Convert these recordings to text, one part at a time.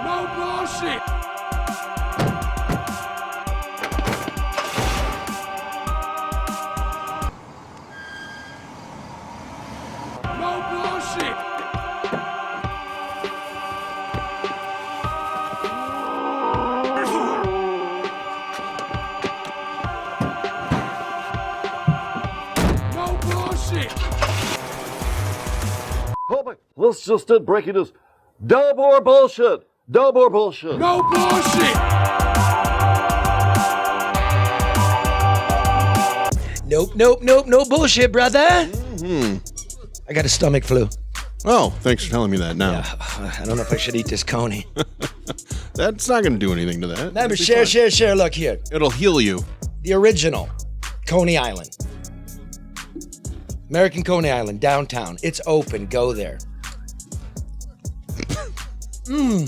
No bullshit. No bullshit. No bullshit. Let's just do breaking news. No more bullshit. No more bullshit. No bullshit. Nope, no bullshit, brother. I got a stomach flu. Oh, thanks for telling me that now. I don't know if I should eat this coney. That's not going to do anything to that. No, but share. Look here. It'll heal you. The original Coney Island. American Coney Island, downtown. It's open. Go there. You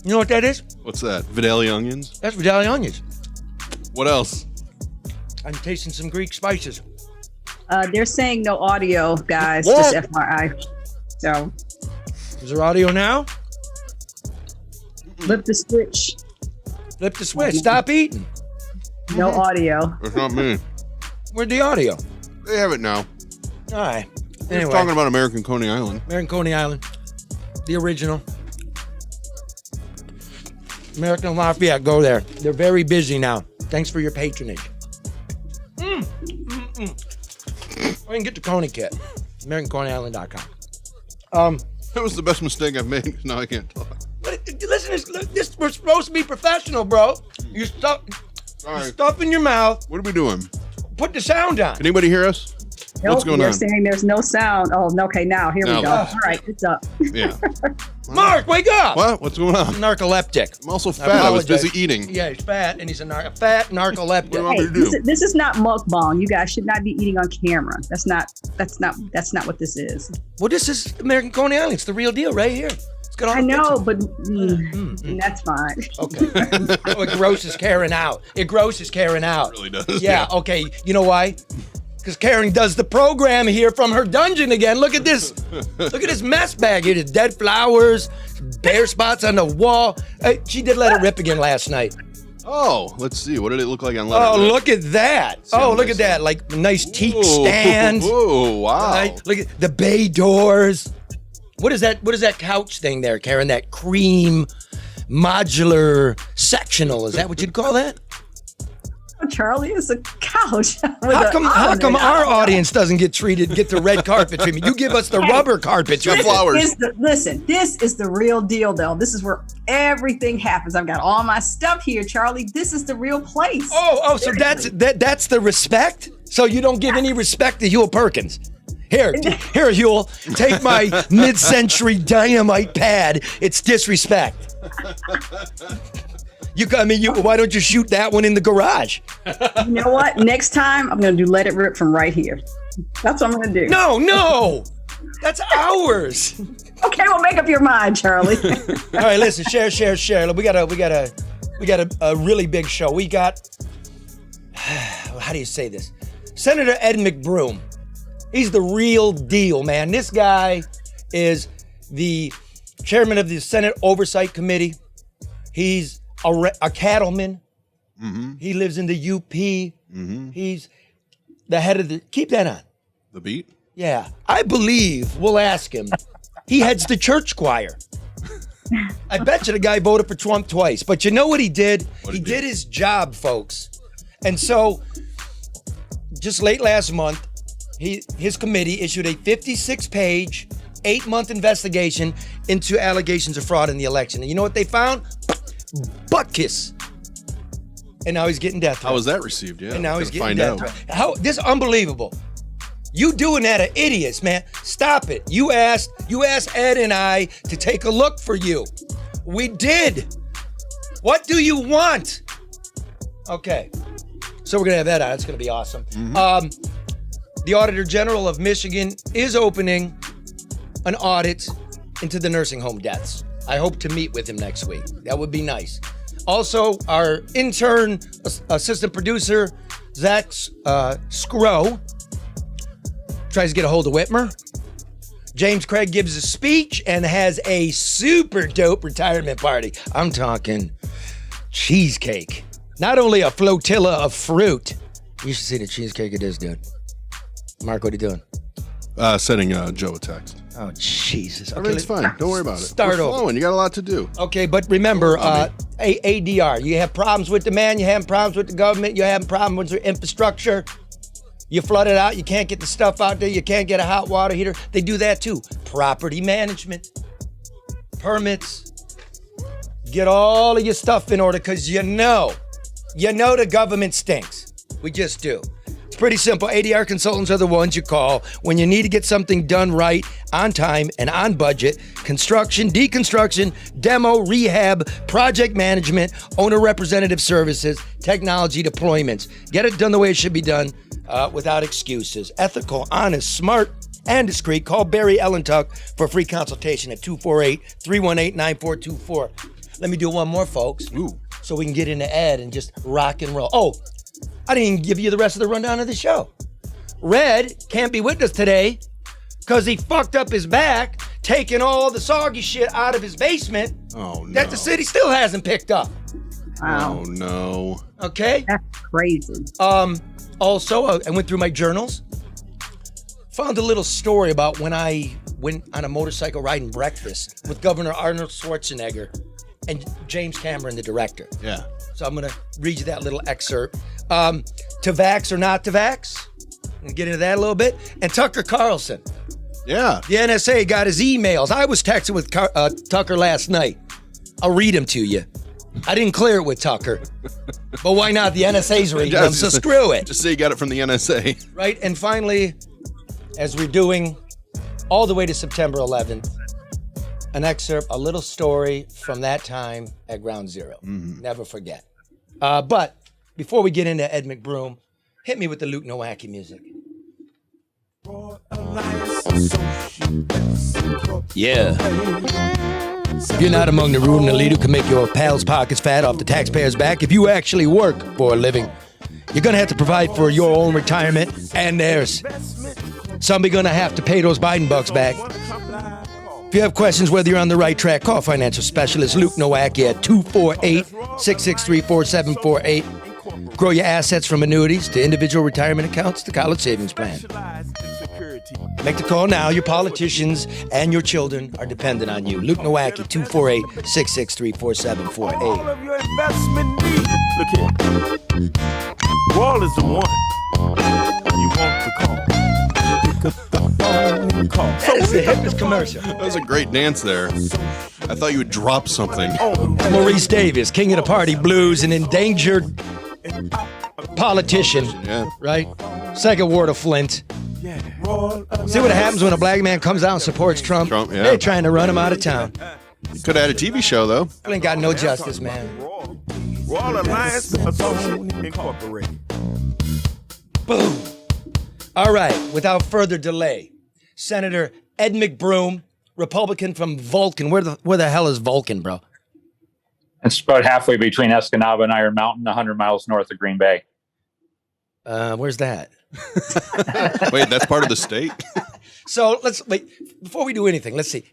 know what that is? What's that? Vidalia onions? That's Vidalia onions. What else? I'm tasting some Greek spices. They're saying no audio, guys, What? just FYI. So, Is there audio now? flip the switch. Flip the switch. Stop eating. No audio. That's not me. Where'd the audio? They have it now. All right. We're Anyway, talking about American Coney Island. American Coney Island. The original. American Lafayette, go there. They're very busy now. Thanks for your patronage. I can get the Coney kit. AmericanConeyIsland.com. That was the best mistake I've made because now I can't talk. Listen, we're supposed to be professional, bro. You stuff in your mouth. What are we doing? Put the sound on. Can anybody hear us? Nope, What's going they're on? saying there's no sound. Oh, okay, now, here we Now go. let's- All right, it's up. Yeah. Mark, wake up. What? What's going on? Narcoleptic. I'm also fat. I was apologize. busy eating. Yeah, he's fat, and he's a fat narcoleptic. What do you want me Hey, to do? this is not mukbang. You guys should not be eating on camera. That's not what this is. Well, this is American Coney Island. It's the real deal right here. It's got all I the know, pictures. but that's fine. Okay. Oh, it grosses Karen out. It really does. Yeah, okay. You know why? Because Karen does the program here from her dungeon again. Look at this. Look at this mess bag here. There's dead flowers, bare spots on the wall. She did let it rip again last night. Oh, let's see. What did it look like on letter? Oh, look at that. Oh, look at that. Like nice teak stand. Oh, wow. Nice- Look at the bay doors. What is that couch thing there, Karen? That cream modular sectional. Is that what you'd call that? Charlie is a couch. How come our audience doesn't get the red carpet treatment? You give us the rubber carpet treatment. flowers. Listen, this is the real deal, though. This is where everything happens. I've got all my stuff here, Charlie. This is the real place. Oh, so that's the respect? So you don't give any respect to Huel Perkins? Here, Huel, take my mid-century dynamite pad. It's disrespect. Why don't you shoot that one in the garage? You know what? Next time, I'm going to do Let It Rip from right here. That's what I'm going to do. No. That's ours. Okay, well, make up your mind, Charlie. All right, listen, share. We got a really big show. We got, how do you say this? Senator Ed McBroom. He's the real deal, man. This guy is the chairman of the Senate Oversight Committee. He's a cattleman. Mm-hmm. He lives in the UP. Mm-hmm. He's the head of keep that on. The beat? Yeah. I believe we'll ask him. He heads the church choir. I bet you the guy voted for Trump twice. But you know what he did? He did his job, folks. And so, just late last month, his committee issued a 56-page, 8-month investigation into allegations of fraud in the election. And you know what they found? Butt kiss. And now he's getting death threats. How was that received? Yeah. And now he's getting find death out. threats. This is unbelievable. You doing that are idiots, man. Stop it. You asked Ed and I to take a look for you. We did. What do you want? Okay. So we're going to have that on. It's going to be awesome. Mm-hmm. The Auditor General of Michigan is opening an audit into the nursing home deaths. I hope to meet with him next week. That would be nice. Also, our intern assistant producer, Zach Scrow, tries to get a hold of Whitmer. James Craig gives a speech and has a super dope retirement party. I'm talking cheesecake. Not only a flotilla of fruit. You should see the cheesecake it is, dude. Mark, what are you doing? Sending Joe a text. Oh, Jesus. Okay, Everything's fine. Don't worry about it. Start We're over. flowing. You got a lot to do. Okay, but remember, ADR, you have problems with the man, you having problems with the government, you're having problems with your infrastructure, you flood it out, you can't get the stuff out there, you can't get a hot water heater. They do that too. Property management, permits, get all of your stuff in order because you know the government stinks. We just do. It's pretty simple. ADR consultants are the ones you call when you need to get something done right, on time, and on budget. Construction, deconstruction, demo, rehab, project management, owner representative services, technology deployments. Get it done the way it should be done without excuses. Ethical, honest, smart, and discreet. Call Barry Ellentuck for a free consultation at 248-318-9424. Let me do one more, folks. Ooh. So we can get into Ed and just rock and roll. Oh, I didn't even give you the rest of the rundown of the show. Red can't be with us today because he fucked up his back, taking all the soggy shit out of his basement Oh, no. that the city still hasn't picked up. Wow. Oh, no. Okay? That's crazy. Also, I went through my journals, found a little story about when I went on a motorcycle riding breakfast with Governor Arnold Schwarzenegger and James Cameron, the director. Yeah. So I'm going to read you that little excerpt. To vax or not to vax? We'll get into that a little bit. And Tucker Carlson. Yeah. The NSA got his emails. I was texting with Tucker last night. I'll read them to you. I didn't clear it with Tucker. But why not? The NSA's reading them, so screw it. Just say you got it from the NSA. Right? And finally, as we're doing all the way to September 11th, an excerpt, a little story from that time at Ground Zero. Never forget. But before we get into Ed McBroom, hit me with the Luke Nowacki music. Yeah. If you're not among the rude and elite who can make your pals' pockets fat off the taxpayers' back, if you actually work for a living, you're going to have to provide for your own retirement and theirs. Somebody's going to have to pay those Biden bucks back. If you have questions whether you're on the right track, call financial specialist Luke Nowacki at 248-663-4748. Grow your assets from annuities to individual retirement accounts to college savings plan. Make the call now. Your politicians and your children are dependent on you. Luke Nowacki, 248-663-4748. All of your investment needs. Look here. Wall is the one. You want the call. Pick up the phone and call. That is the hippest commercial. That was a great dance there. I thought you would drop something. Maurice Davis, king of the party blues, an endangered politician, Yeah. right? Second ward of Flint. See what happens when a black man comes out and supports Trump? Trump, yeah. They're trying to run him out of town. Could have had a TV show, though. I ain't got no justice, man. Royal Alliance Associates Incorporated. Boom. All right, without further delay, Senator Ed McBroom, Republican from Vulcan. Where the hell is Vulcan, bro? It's about halfway between Escanaba and Iron Mountain, 100 miles north of Green Bay. Where's that? Wait, that's part of the state? So let's wait. Before we do anything, let's see.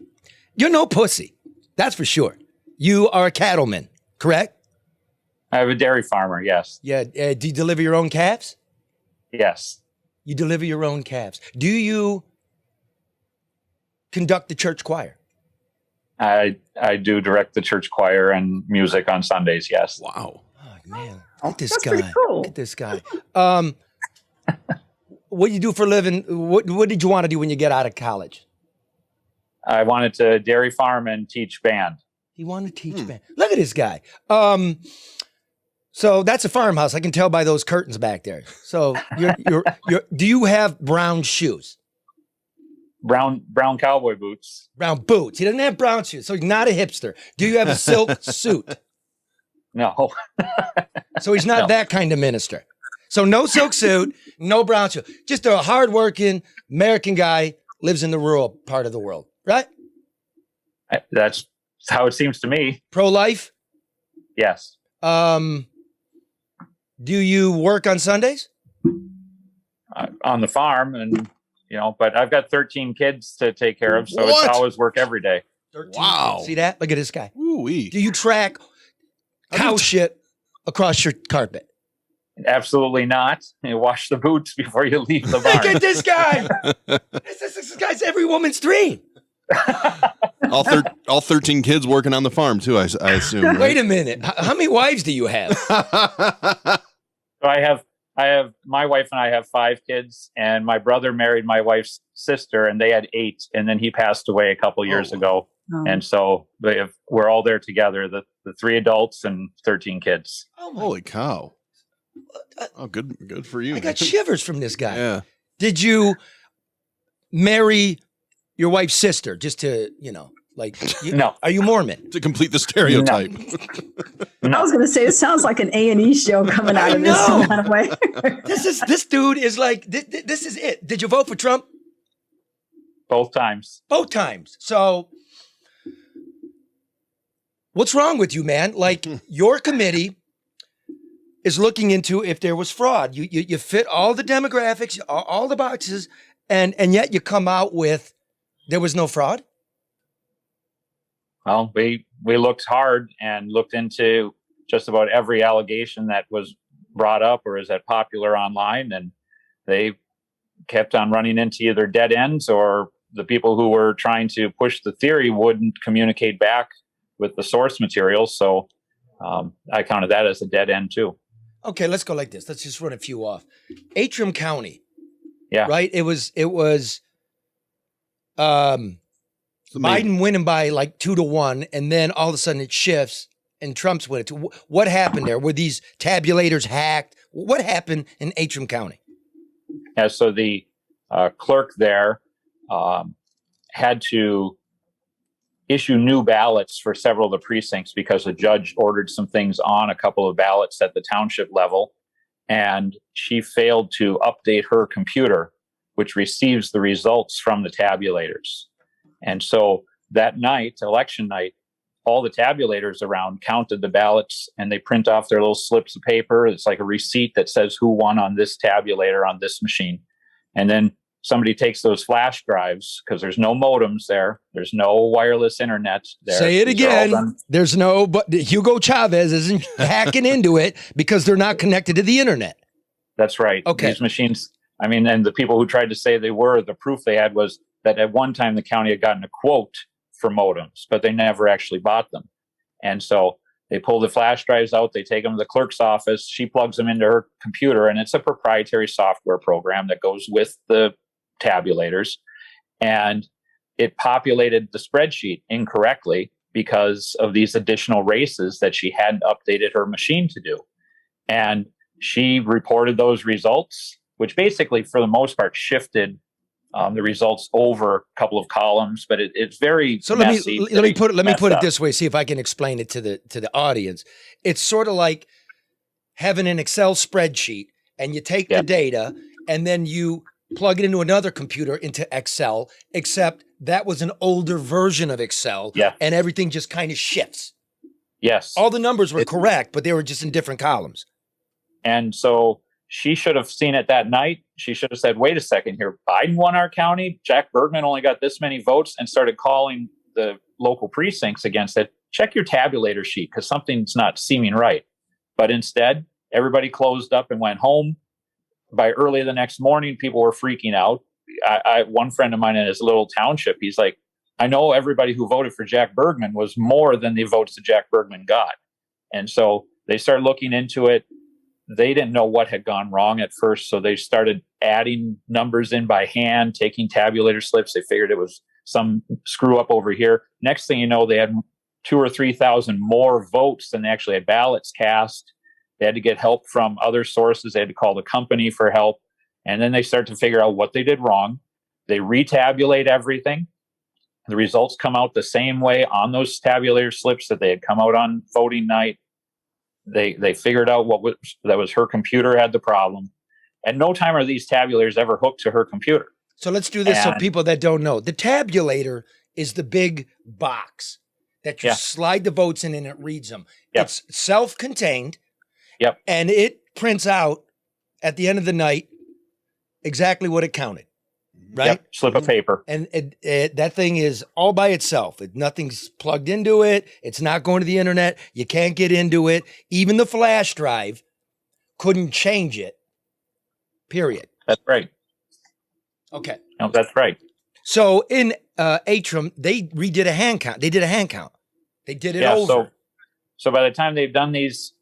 You're no pussy. That's for sure. You are a cattleman, correct? I have a dairy farmer, yes. Yeah. Do you deliver your own calves? Yes. You deliver your own calves. Do you conduct the church choir? I do direct the church choir and music on Sundays, yes. Wow. Oh, man. Look at this That's guy. pretty cool. Look at this guy. What do you do for a living? What did you want to do when you get out of college? I wanted to dairy farm and teach band. He wanted to teach band. Look at this guy. So that's a farmhouse. I can tell by those curtains back there. So you're do you have brown shoes? Brown cowboy boots. Brown boots. He doesn't have brown shoes. So he's not a hipster. Do you have a silk suit? No. So he's not No. that kind of minister. So no silk suit, no brown shoe. Just a hardworking American guy lives in the rural part of the world, right? That's how it seems to me. Pro-life. Yes. Do you work on Sundays? On the farm and but I've got 13 kids to take care of, so What? it's always work every day. 13 Wow. kids. See that? Look at this guy. Ooh-wee. Do you track cow shit across your carpet? Absolutely not. You wash the boots before you leave the Look barn. at this guy. This guy's every woman's dream. All 13 kids working on the farm too, I assume. Right? Wait a minute. How many wives do you have? So I have my wife and I have 5 kids, and my brother married my wife's sister, and they had 8, and then he passed away a couple years ago. Oh. And so we're all there together, the 3 adults and 13 kids. Oh my! Holy cow. Oh, good for you. I got shivers from this guy. Yeah. Did you marry your wife's sister just to, No. Are you Mormon? To complete the stereotype. I was going to say, it sounds like an A&E show coming out of this I some know. kind of way. This dude is like, this is it. Did you vote for Trump? Both times. Both times. So what's wrong with you, man? Like, your committee is looking into if there was fraud. You fit all the demographics, all the boxes, and yet you come out with there was no fraud. Well, we looked hard and looked into just about every allegation that was brought up or is that popular online, and they kept on running into either dead ends, or the people who were trying to push the theory wouldn't communicate back with the source material. So I counted that as a dead end too. Okay, let's go like this. Let's just run a few off. Antrim County. Yeah. Right? It was Biden winning by like 2-1, and then all of a sudden it shifts and Trump's winning. What happened there? Were these tabulators hacked? What happened in Antrim County? Yeah, so the clerk there had to issue new ballots for several of the precincts because the judge ordered some things on a couple of ballots at the township level, and she failed to update her computer, which receives the results from the tabulators. And so that night, election night, all the tabulators around counted the ballots, and they print off their little slips of paper. It's like a receipt that says who won on this tabulator on this machine. And then somebody takes those flash drives, because there's no modems there. There's no wireless internet there. Say it These are all again. done- There's no, but Hugo Chavez isn't hacking into it because they're not connected to the internet. That's right. Okay. These machines, and the people who tried to say they were, the proof they had was that at one time the county had gotten a quote for modems, but they never actually bought them. And so they pull the flash drives out, they take them to the clerk's office, she plugs them into her computer, and it's a proprietary software program that goes with the tabulators. And it populated the spreadsheet incorrectly because of these additional races that she hadn't updated her machine to do. And she reported those results, which basically, for the most part, shifted the results over a couple of columns, but it's very So messy. let me put it up. this way. See if I can explain it to the audience. It's sort of like having an Excel spreadsheet, and you take the data and then you plug it into another computer into Excel, except that was an older version of Excel, and everything just kind of shifts. Yes. All the numbers were correct, but they were just in different columns. And so she should have seen it that night. She should have said, wait a second here, Biden won our county, Jack Bergman only got this many votes, and started calling the local precincts against it. Check your tabulator sheet, because something's not seeming right. But instead, everybody closed up and went home. By early the next morning, people were freaking out. One friend of mine in his little township, he's like, I know everybody who voted for Jack Bergman was more than the votes that Jack Bergman got. And so they started looking into it. They didn't know what had gone wrong at first, so they started adding numbers in by hand, taking tabulator slips. They figured it was some screw up over here. Next thing you know, they had 2,000 or 3,000 more votes than they actually had ballots cast. They had to get help from other sources. They had to call the company for help. And then they start to figure out what they did wrong. They retabulate everything. The results come out the same way on those tabulator slips that they had come out on voting night. They figured out that was her computer had the problem. At no time are these tabulators ever hooked to her computer. So let's do this so people that don't know. The tabulator is the big box that you slide the votes in and it reads them. It's self-contained. And it prints out at the end of the night exactly what it counted. right? Yep, slip of paper. And that thing is all by itself. Nothing's plugged into it. It's not going to the internet. You can't get into it. Even the flash drive couldn't change it. Period. That's right. Okay. No, that's right. So in Atrum, they redid a hand count. They did a hand count. They did it over. So by the time they've done these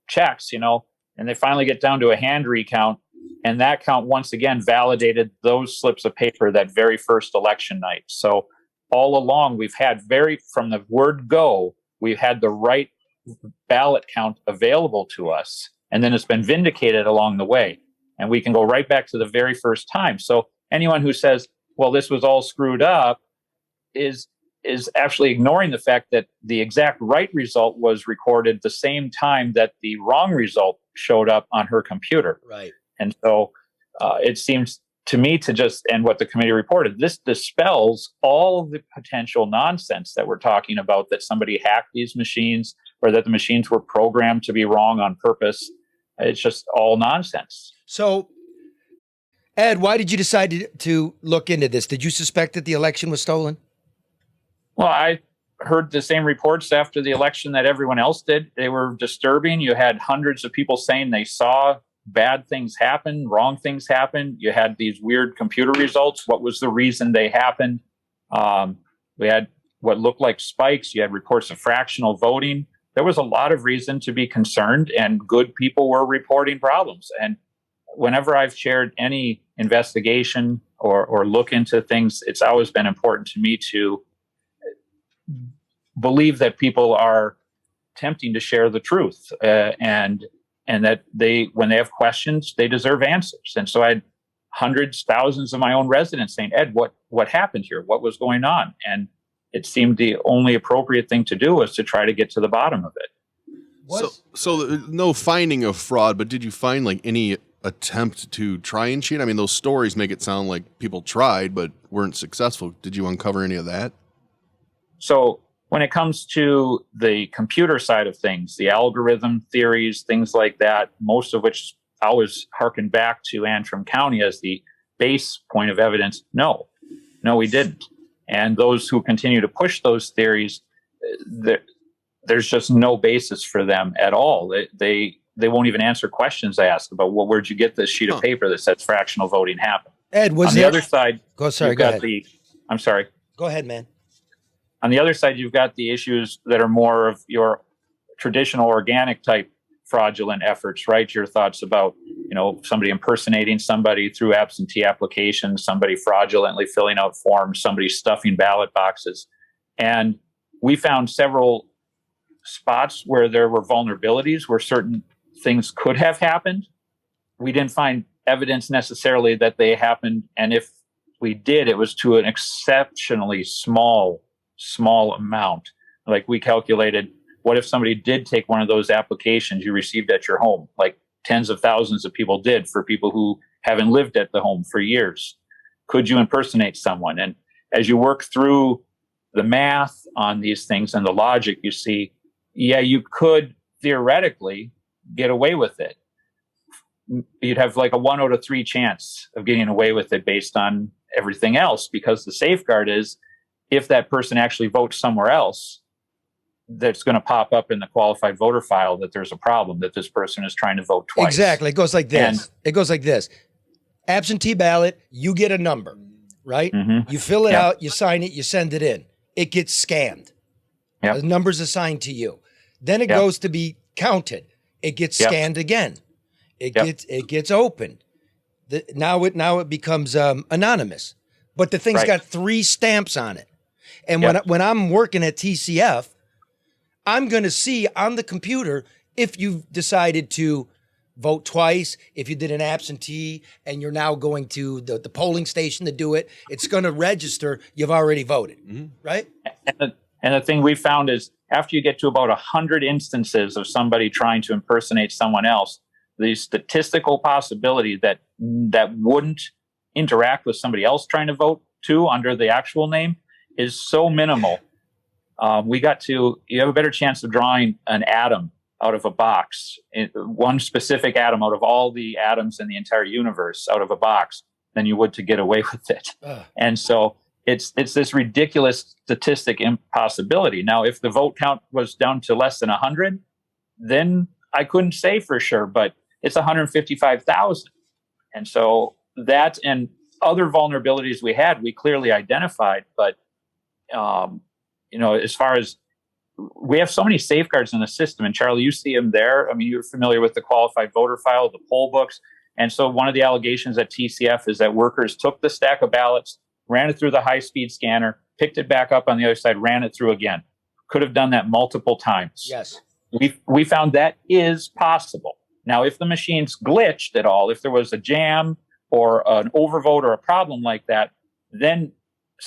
checks, and they finally get down to a hand recount, and that count once again validated those slips of paper that very first election night. So all along, we've had from the word go, we've had the right ballot count available to us. And then it's been vindicated along the way. And we can go right back to the very first time. So anyone who says, well, this was all screwed up is actually ignoring the fact that the exact right result was recorded the same time that the wrong result showed up on her computer. Right. And so it seems to me and what the committee reported, this dispels all of the potential nonsense that we're talking about, that somebody hacked these machines or that the machines were programmed to be wrong on purpose. It's just all nonsense. So, Ed, why did you decide to look into this? Did you suspect that the election was stolen? Well, I heard the same reports after the election that everyone else did. They were disturbing. You had hundreds of people saying they saw bad things happen, wrong things happen. You had these weird computer results. What was the reason they happened? We had what looked like spikes. You had reports of fractional voting. There was a lot of reason to be concerned, and good people were reporting problems. And whenever I've shared any investigation or look into things, it's always been important to me to believe that people are attempting to share the truth, and that when they have questions, they deserve answers. And so I had hundreds, thousands of my own residents saying, Ed, what happened here? What was going on? And it seemed the only appropriate thing to do was to try to get to the bottom of it. So no finding of fraud, but did you find like any attempt to try and cheat? I mean, those stories make it sound like people tried but weren't successful. Did you uncover any of that? So when it comes to the computer side of things, the algorithm theories, things like that, most of which I always harken back to Antrim County as the base point of evidence. No, we didn't. And those who continue to push those theories, there's just no basis for them at all. They won't even answer questions I ask about, well, where'd you get this sheet of paper that says fractional voting happened? Ed, on the other side, go ahead. I'm sorry. Go ahead, man. On the other side, you've got the issues that are more of your traditional organic type fraudulent efforts, right? Your thoughts about, somebody impersonating somebody through absentee applications, somebody fraudulently filling out forms, somebody stuffing ballot boxes. And we found several spots where there were vulnerabilities, where certain things could have happened. We didn't find evidence necessarily that they happened. And if we did, it was to an exceptionally small amount. Like we calculated, what if somebody did take one of those applications you received at your home, like tens of thousands of people did for people who haven't lived at the home for years? Could you impersonate someone? And as you work through the math on these things and the logic, you see, yeah, you could theoretically get away with it. You'd have like a 1 out of 3 chance of getting away with it based on everything else, because the safeguard is if that person actually votes somewhere else, that's going to pop up in the qualified voter file that there's a problem, that this person is trying to vote twice. Exactly. It goes like this. Absentee ballot, you get a number, right? Mm-hmm. You fill it out, you sign it, you send it in. It gets scanned. Yep. The number's assigned to you. Then it goes to be counted. It gets scanned again. It gets opened. Now it becomes anonymous. But the thing's got 3 stamps on it. And when I'm working at TCF, I'm going to see on the computer if you've decided to vote twice, if you did an absentee and you're now going to the polling station to do it, it's going to register you've already voted, right? And the thing we found is after you get to about 100 instances of somebody trying to impersonate someone else, the statistical possibility that wouldn't interact with somebody else trying to vote too under the actual name is so minimal. You have a better chance of drawing an atom out of a box, one specific atom out of all the atoms in the entire universe out of a box, than you would to get away with it. And so it's this ridiculous statistic impossibility. Now, if the vote count was down to less than 100, then I couldn't say for sure, but it's 155,000. And so that and other vulnerabilities we had, we clearly identified. But, as far as we have so many safeguards in the system, and Charlie, you see them there. I mean, you're familiar with the qualified voter file, the poll books. And so one of the allegations at TCF is that workers took the stack of ballots, ran it through the high-speed scanner, picked it back up on the other side, ran it through again. Could have done that multiple times. Yes. We found that is possible. Now, if the machine's glitched at all, if there was a jam or an overvote or a problem like that, then,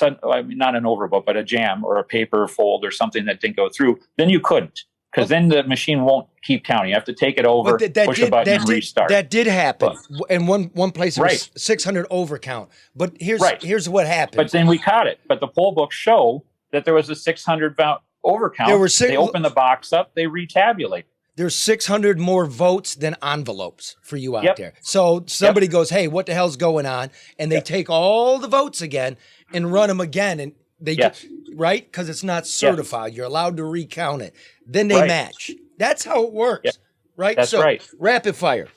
not an overvote, but a jam or a paper fold or something that didn't go through, then you couldn't. Because then the machine won't keep counting. You have to take it over, push a button, and restart. That did happen. In one place, it was 600 overcount. But here's what happened. But then we caught it. But the poll books show that there was a 600 overcount. They open the box up, they retabulate. There's 600 more votes than envelopes for you out there. So somebody goes, hey, what the hell's going on? And they take all the votes again and run them again. And they get, right? Because it's not certified. You're allowed to recount it. Then they match. That's how it works, right? That's right. Rapid fire.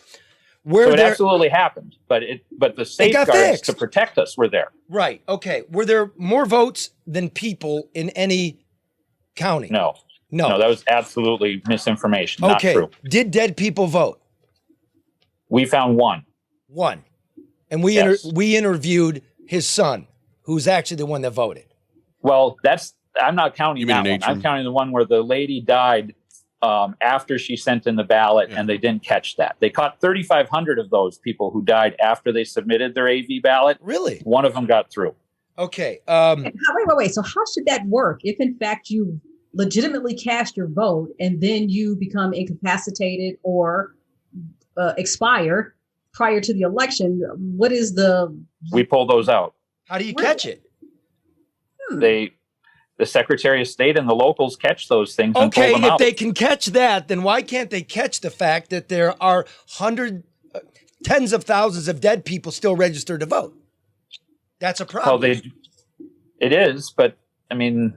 So it absolutely happened, but the safeguards to protect us were there. Right. Okay. Were there more votes than people in any county? No, that was absolutely misinformation. Okay. Not true. Did dead people vote? We found one. One. And we interviewed his son, who's actually the one that voted. Well, I'm not counting that one. I'm counting the one where the lady died after she sent in the ballot, and they didn't catch that. They caught 3,500 of those people who died after they submitted their AV ballot. Really? One of them got through. Okay. Wait. So how should that work if, in fact, you legitimately cast your vote and then you become incapacitated or expire prior to the election? What is We pull those out. How do you catch it? The Secretary of State and the locals catch those things. Okay, and pull them out. They can catch that, then why can't they catch the fact that there are tens of thousands of dead people still registered to vote? That's a problem. Well, it is, but I mean,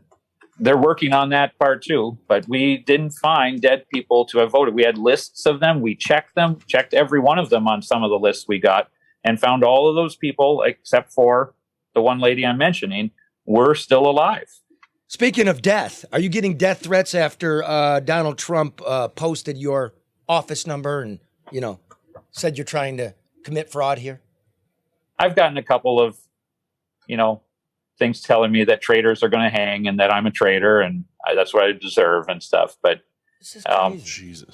they're working on that part too. But we didn't find dead people to have voted. We had lists of them. We checked every one of them on some of the lists we got, and found all of those people except for the one lady I'm mentioning were still alive. Speaking of death, are you getting death threats after Donald Trump posted your office number and, said you're trying to commit fraud here? I've gotten a couple of, things telling me that traitors are going to hang and that I'm a traitor and that's what I deserve and stuff. But Jesus,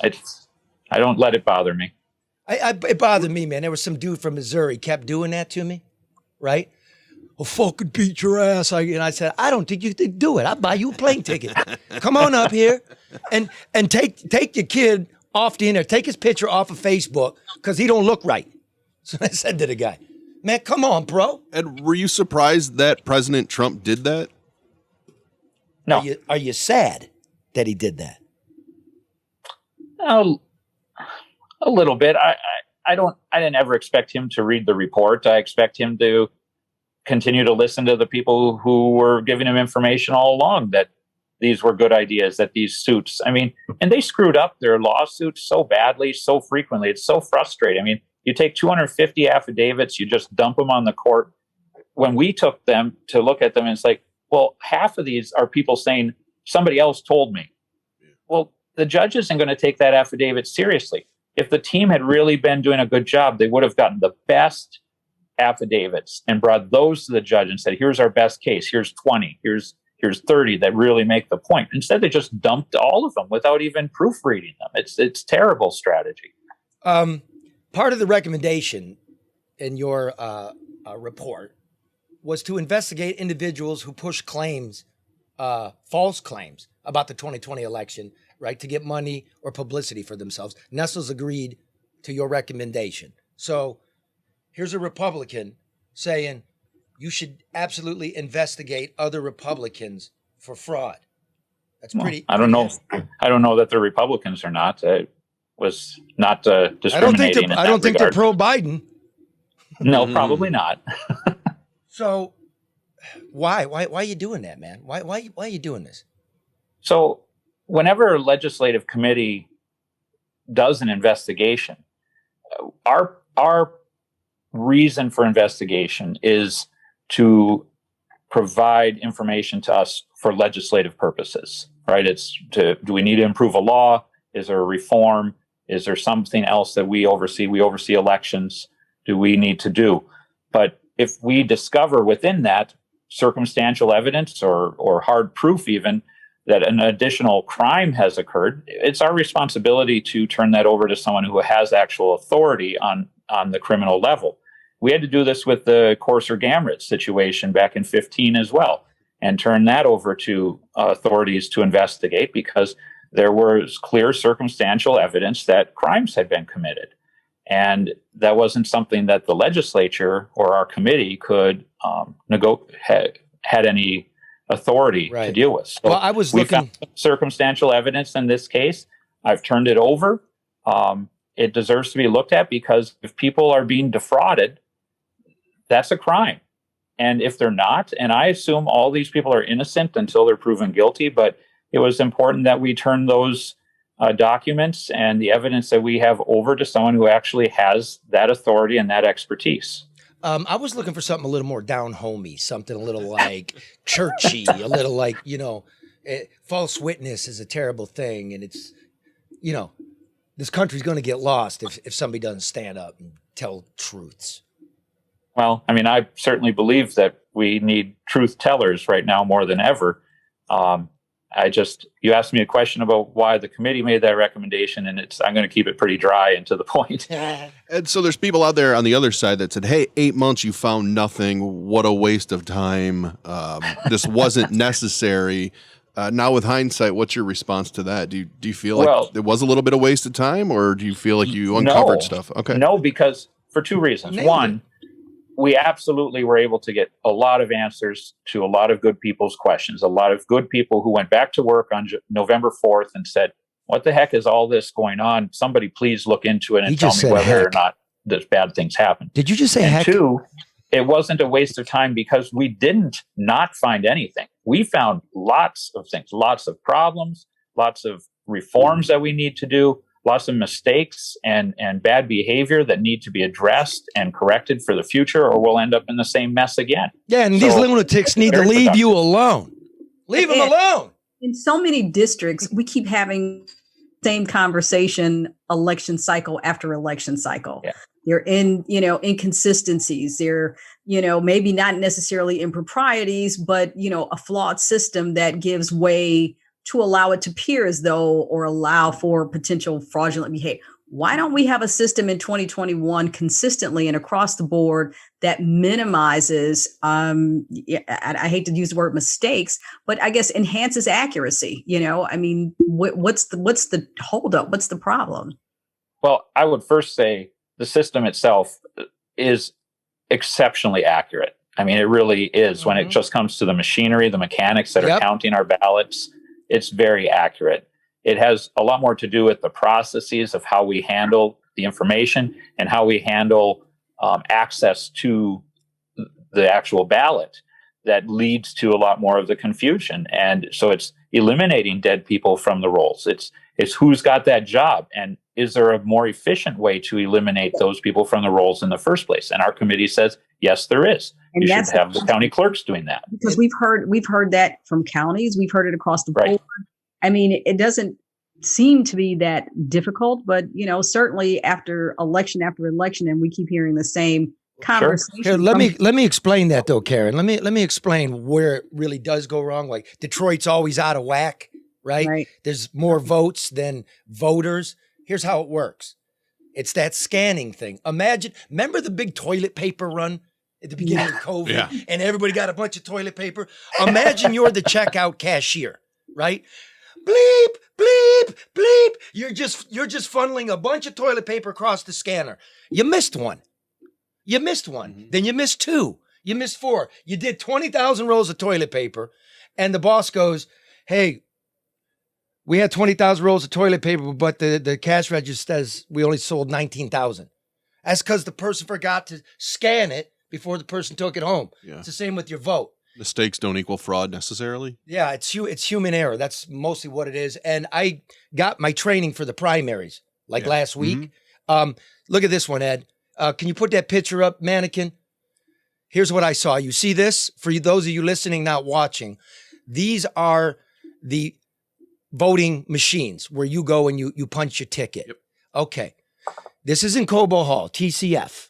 I don't let it bother me. It bothered me, man. There was some dude from Missouri kept doing that to me, right? I'll fucking beat your ass. And I said, I don't think you could do it. I'll buy you a plane ticket. Come on up here and take your kid off the internet. Take his picture off of Facebook because he don't look right. So I said to the guy, man, come on, bro. And were you surprised that President Trump did that? No. Are you sad that he did that? A little bit. I didn't ever expect him to read the report. I expect him to continue to listen to the people who were giving him information all along that these were good ideas, that these suits, and they screwed up their lawsuits so badly, so frequently. It's so frustrating. You take 250 affidavits, you just dump them on the court. When we took them to look at them, it's like, well, half of these are people saying somebody else told me. Well, the judge isn't going to take that affidavit seriously. If the team had really been doing a good job, they would have gotten the best affidavits and brought those to the judge and said, here's our best case. Here's 20. Here's 30 that really make the point. Instead, they just dumped all of them without even proofreading them. It's terrible strategy. Part of the recommendation in your report was to investigate individuals who push claims, false claims about the 2020 election, right, to get money or publicity for themselves. Nestle's agreed to your recommendation. So here's a Republican saying you should absolutely investigate other Republicans for fraud. That's pretty. I don't know. I don't know that they're Republicans or not. It was not discriminating. I don't think they're pro-Biden. No, probably not. So why are you doing that, man? Why are you doing this? So whenever a legislative committee does an investigation, our reason for investigation is to provide information to us for legislative purposes, right? Do we need to improve a law? Is there a reform? Is there something else that we oversee? We oversee elections. Do we need to do? But if we discover within that circumstantial evidence or hard proof even that an additional crime has occurred, it's our responsibility to turn that over to someone who has actual authority on the criminal level. We had to do this with the Courser Gamrot situation back in 2015 as well, and turn that over to authorities to investigate because there was clear circumstantial evidence that crimes had been committed. And that wasn't something that the legislature or our committee could had any authority to deal with. So well, I was looking found circumstantial evidence in this case. I've turned it over. It deserves to be looked at because if people are being defrauded, that's a crime. And if they're not, and I assume all these people are innocent until they're proven guilty, but it was important that we turn those documents and the evidence that we have over to someone who actually has that authority and that expertise. I was looking for something a little more down-homey, something a little like churchy, a little like, false witness is a terrible thing. And it's, this country's going to get lost if somebody doesn't stand up and tell truths. Well, I mean, I certainly believe that we need truth tellers right now more than ever. You asked me a question about why the committee made that recommendation, and I'm going to keep it pretty dry and to the point. And so there's people out there on the other side that said, hey, 8 months, you found nothing. What a waste of time. This wasn't necessary. Now with hindsight, what's your response to that? Do you feel like it was a little bit of waste of time, or do you feel like you uncovered stuff? Okay. No, because for two reasons. One, we absolutely were able to get a lot of answers to a lot of good people's questions. A lot of good people who went back to work on November 4th and said, what the heck is all this going on? Somebody please look into it and tell me whether or not there's bad things happen. Did you just say heck? Two, it wasn't a waste of time because we didn't not find anything. We found lots of things, lots of problems, lots of reforms that we need to do, lots of mistakes and bad behavior that need to be addressed and corrected for the future, or we'll end up in the same mess again. Yeah, and these lunatics need to leave you alone. Leave them alone. In so many districts, we keep having the same conversation election cycle after election cycle. Yeah. They're in, inconsistencies. They're, maybe not necessarily improprieties, but, a flawed system that gives way to allow it to appear as though or allow for potential fraudulent behavior. Why don't we have a system in 2021 consistently and across the board that minimizes, I hate to use the word mistakes, but I guess enhances accuracy? What's the holdup? What's the problem? Well, I would first say the system itself is exceptionally accurate. I mean, it really is. When it just comes to the machinery, the mechanics that are counting our ballots, it's very accurate. It has a lot more to do with the processes of how we handle the information and how we handle access to the actual ballot that leads to a lot more of the confusion. And so it's eliminating dead people from the rolls. It's who's got that job, and is there a more efficient way to eliminate those people from the rolls in the first place? And our committee says, yes, there is. And you should have the county clerks doing that. Because we've heard that from counties. We've heard it across the board. I mean, it doesn't seem to be that difficult, but certainly after election, and we keep hearing the same conversation. Here, let me explain that though, Karen. Let me explain where it really does go wrong. Like Detroit's always out of whack, right? There's more votes than voters. Here's how it works. It's that scanning thing. Remember the big toilet paper run at the beginning of COVID, and everybody got a bunch of toilet paper? Imagine you're the checkout cashier, right? Bleep, bleep, bleep. You're just funneling a bunch of toilet paper across the scanner. You missed one. Then you missed two. You missed four. You did 20,000 rolls of toilet paper, and the boss goes, hey, we had 20,000 rolls of toilet paper, but the cash register says we only sold 19,000. That's because the person forgot to scan it before the person took it home. Yeah. It's the same with your vote. Mistakes don't equal fraud necessarily. Yeah, it's human error. That's mostly what it is. And I got my training for the primaries last week. Look at this one, Ed. Can you put that picture up, mannequin? Here's what I saw. You see this? For those of you listening, not watching, these are the voting machines where you go and you punch your ticket. Yep. Okay. This is in Cobo Hall, TCF.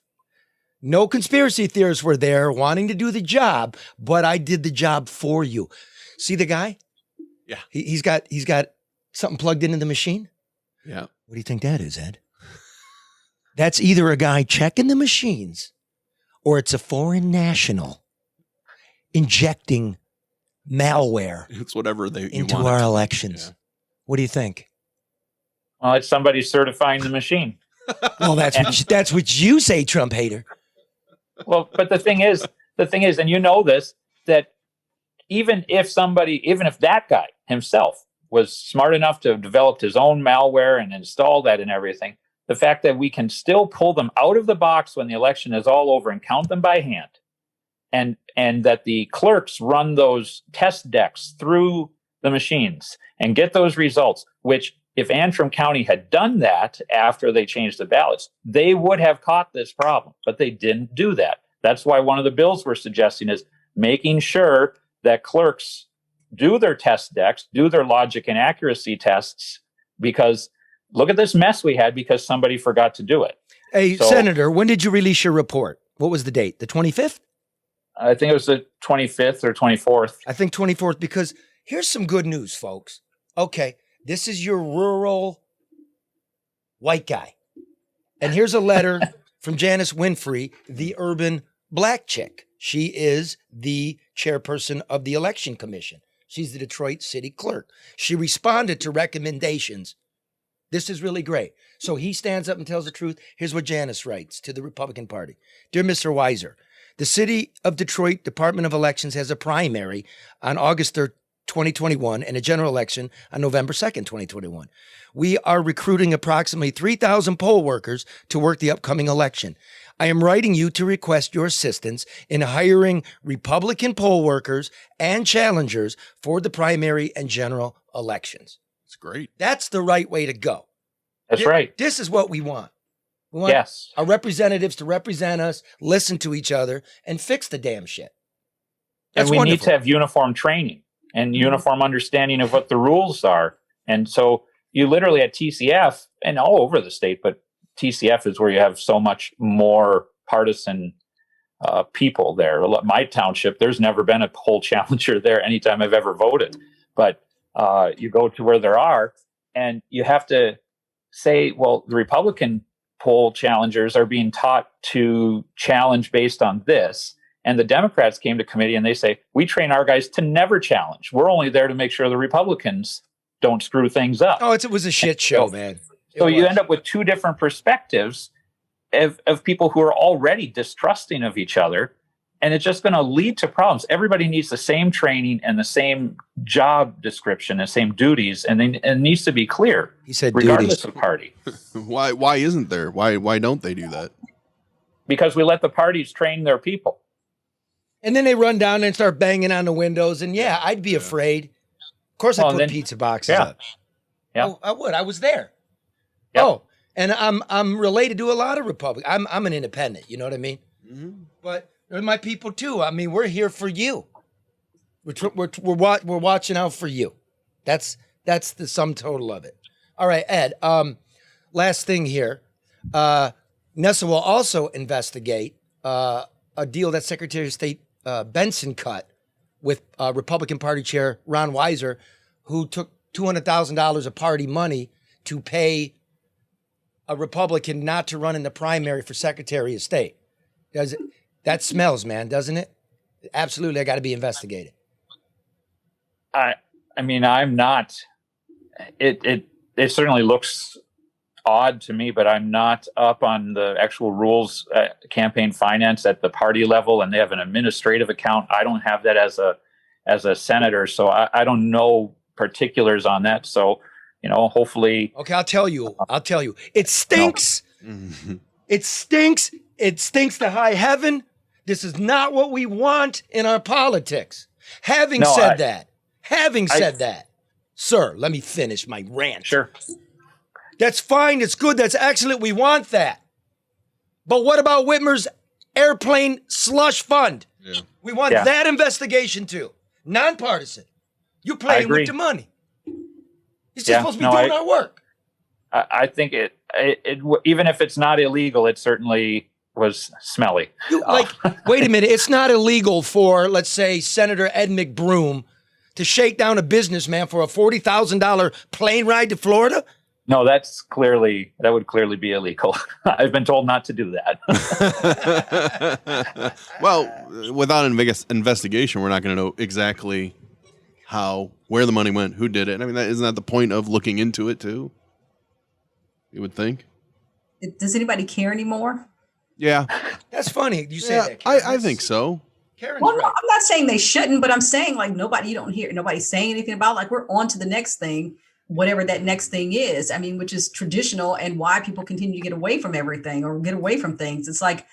No conspiracy theorists were there wanting to do the job, but I did the job for you. See the guy? Yeah. He's got something plugged into the machine. Yeah. What do you think that is, Ed? That's either a guy checking the machines or it's a foreign national injecting malware It's whatever you into want our it. elections. Yeah. What do you think? Well, it's somebody certifying the machine. Well, that's what you say, Trump hater. Well, but the thing is, and you know this, that even if that guy himself was smart enough to have developed his own malware and install that and everything, the fact that we can still pull them out of the box when the election is all over and count them by hand, and that the clerks run those test decks through the machines and get those results, which if Antrim County had done that after they changed the ballots, they would have caught this problem, but they didn't do that. That's why one of the bills we're suggesting is making sure that clerks do their test decks, do their logic and accuracy tests, because look at this mess we had because somebody forgot to do it. Hey, Senator, when did you release your report? What was the date? The 25th? I think it was the 25th or 24th. I think 24th, because here's some good news, folks. Okay, this is your rural white guy. And here's a letter from Janice Winfrey, the urban black chick. She is the chairperson of the election commission. She's the Detroit city clerk. She responded to recommendations. This is really great. So he stands up and tells the truth. Here's what Janice writes to the Republican Party. Dear Mr. Weiser, the City of Detroit Department of Elections has a primary on August 3rd, 2021 and a general election on November 2nd, 2021. We are recruiting approximately 3,000 poll workers to work the upcoming election. I am writing you to request your assistance in hiring Republican poll workers and challengers for the primary and general elections. It's great. That's the right way to go. That's right. This is what we want. We want Yes. our representatives to represent us, listen to each other, and fix the damn shit. That's And we need wonderful. to have uniform training and uniform understanding of what the rules are. And so you literally at TCF and all over the state, but TCF is where you have so much more partisan people there. My township, there's never been a poll challenger there anytime I've ever voted. But you go to where there are, and you have to say, well, the Republican poll challengers are being taught to challenge based on this. And the Democrats came to committee and they say, we train our guys to never challenge. We're only there to make sure the Republicans don't screw things up. Oh, it was a shit show, man. So you end up with two different perspectives of people who are already distrusting of each other. And it's just going to lead to problems. Everybody needs the same training and the same job description, the same duties, and it needs to be clear. He said regardless duties. of party. Why isn't there? Why don't they do that? Because we let the parties train their people. And then they run down and start banging on the windows. And yeah, I'd be afraid. Of course, I Well, put then- pizza boxes yeah. up. Yeah. Oh, I would. I was there. Yep. Oh, and I'm related to a lot of Republicans. I'm an independent. You know what I mean? Mm-hmm. But they're my people too. I mean, we're here for you. We're watching out for you. That's the sum total of it. All right, Ed. Last thing here. Nessa will also investigate a deal that Secretary of State Benson cut with Republican Party Chair Ron Weiser, who took $200,000 of party money to pay a Republican not to run in the primary for Secretary of State. That smells, man, doesn't it? Absolutely, I got to be investigated. I mean, I'm not. It certainly looks odd to me, but I'm not up on the actual rules, campaign finance at the party level, and they have an administrative account. I don't have that as a senator, so I don't know particulars on that. So, hopefully. Okay, I'll tell you. It stinks. It stinks. It stinks to high heaven. This is not what we want in our politics. Having said that, sir, let me finish my rant. Sure. That's fine. It's good. That's excellent. We want that. But what about Whitmer's airplane slush fund? Yeah. We want that investigation too. Nonpartisan. You're playing with the money. You're just supposed to be doing our work. I think it even if it's not illegal, it certainly was smelly. Wait a minute. It's not illegal for, let's say, Senator Ed McBroom to shake down a businessman for a $40,000 plane ride to Florida? No, that would clearly be illegal. I've been told not to do that. Well, without an investigation, we're not going to know exactly where the money went, who did it. I mean, isn't that the point of looking into it too? You would think. Does anybody care anymore? Yeah. That's funny. You say that. I think so. Karen's Well, right. no, I'm not saying they shouldn't, but I'm saying like you don't hear nobody saying anything about like we're on to the next thing, whatever that next thing is. I mean, which is traditional and why people continue to get away from everything or get away from things. It's like,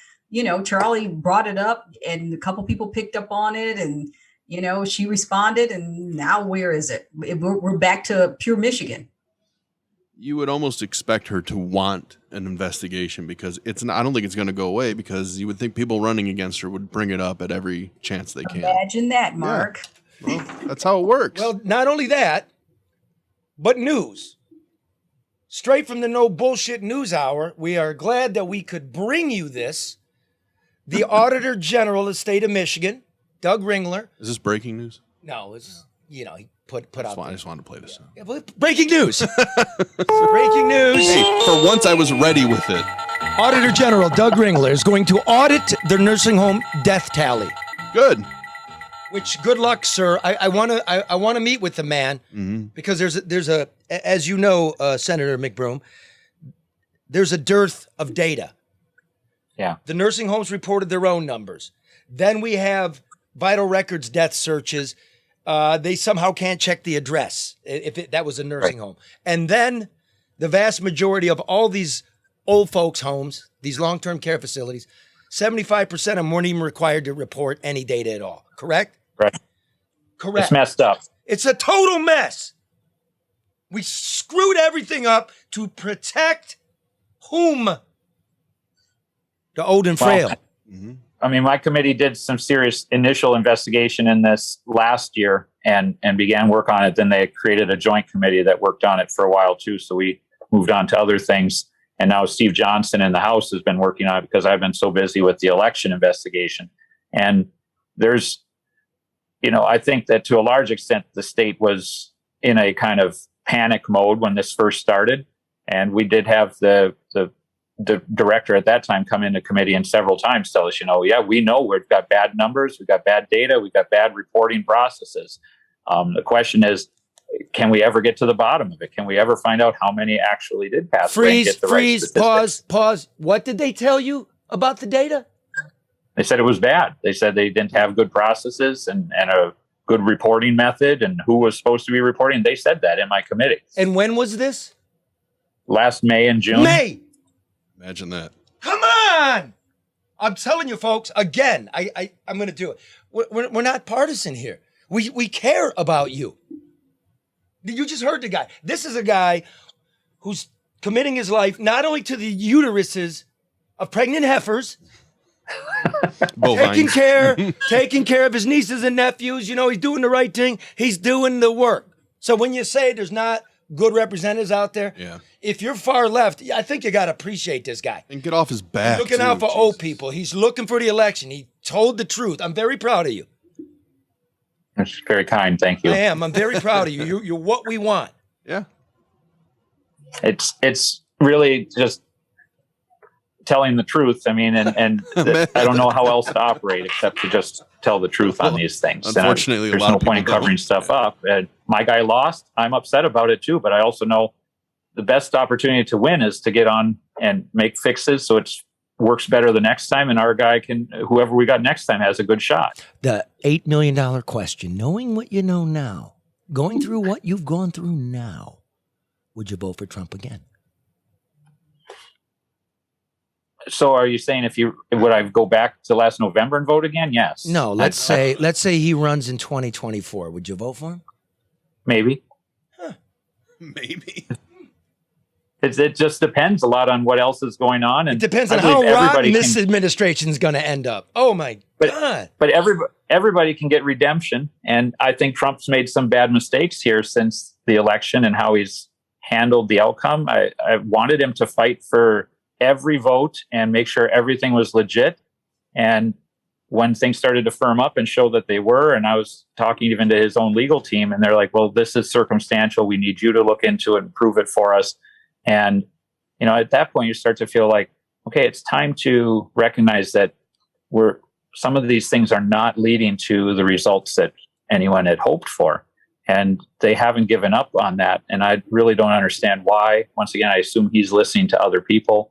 Charlie brought it up and a couple people picked up on it and, she responded and now where is it? We're back to pure Michigan. You would almost expect her to want an investigation because I don't think it's going to go away because you would think people running against her would bring it up at every chance they can. Imagine that, Mark. Yeah. Well, that's how it works. Well, not only that, but news. Straight from the No Bullshit News Hour, we are glad that we could bring you this. The Auditor General of the state of Michigan, Doug Ringler. Is this breaking news? No, it's, he put out. I just wanted to play this. Yeah, but breaking news. Breaking news. Hey, for once I was ready with it. Auditor General Doug Ringler is going to audit the nursing home death tally. Good. Which, good luck, sir. I want to meet with the man because there's a as you know, Senator McBroom, there's a dearth of data. Yeah. The nursing homes reported their own numbers. Then we have vital records death searches. They somehow can't check the address if that was a nursing home. And then the vast majority of all these old folks' homes, these long-term care facilities, 75% of them weren't even required to report any data at all. Correct? Right. Correct. It's messed up. It's a total mess. We screwed everything up to protect whom? The old and frail. I mean, my committee did some serious initial investigation in this last year and began work on it. Then they created a joint committee that worked on it for a while too. So we moved on to other things. And now Steve Johnson in the House has been working on it because I've been so busy with the election investigation. And there's, I think that to a large extent, the state was in a kind of panic mode when this first started. And we did have the director at that time come into committee and several times tell us, we know we've got bad numbers, we've got bad data, we've got bad reporting processes. The question is, can we ever get to the bottom of it? Can we ever find out how many actually did pass away and get the right statistics? Pause. What did they tell you about the data? They said it was bad. They said they didn't have good processes and a good reporting method and who was supposed to be reporting. They said that in my committee. And when was this? Last May and June. May. Imagine that. Come on! I'm telling you, folks. Again, I'm going to do it. We're not partisan here. We care about you. You just heard the guy. This is a guy who's committing his life not only to the uteruses of pregnant heifers, taking care of his nieces and nephews. He's doing the right thing. He's doing the work. So when you say there's not good representatives out there, if you're far left, I think you got to appreciate this guy. And get off his back. He's looking out for old people. He's looking for the election. He told the truth. I'm very proud of you. That's very kind. Thank you. I am. I'm very proud of you. You're what we want. Yeah. It's really just telling the truth. I mean, and I don't know how else to operate except to just tell the truth on these things. Unfortunately, there's no point in covering stuff up. My guy lost. I'm upset about it too, but I also know the best opportunity to win is to get on and make fixes so it works better the next time, and our guy whoever we got next time has a good shot. The $8 million question, knowing what you know now, going through what you've gone through now, would you vote for Trump again? So are you saying would I go back to last November and vote again? Yes. No, let's say he runs in 2024. Would you vote for him? Maybe. Maybe. It just depends a lot on what else is going on. And It depends I on believe how rotten everybody this can- administration is going to end up. Oh my God. But everybody can get redemption. And I think Trump's made some bad mistakes here since the election and how he's handled the outcome. I wanted him to fight for every vote and make sure everything was legit. And when things started to firm up and show that they were, and I was talking even to his own legal team, and they're like, well, this is circumstantial. We need you to look into it and prove it for us. And, at that point, you start to feel like, okay, it's time to recognize that some of these things are not leading to the results that anyone had hoped for. And they haven't given up on that. And I really don't understand why. Once again, I assume he's listening to other people.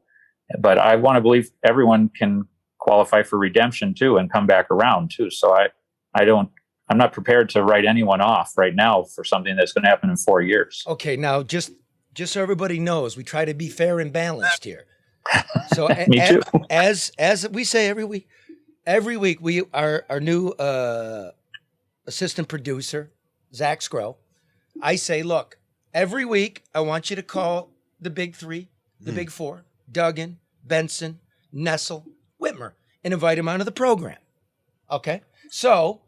But I want to believe everyone can qualify for redemption too and come back around too. So I'm not prepared to write anyone off right now for something that's going to happen in 4 years. Okay, now just so everybody knows, we try to be fair and balanced here. So Me too. As we say every week we our new assistant producer, Zach Scrow, I say, look, every week I want you to call the big three, the big four, Duggan, Benson, Nessel, Whitmer, and invite him onto the program. Okay? So,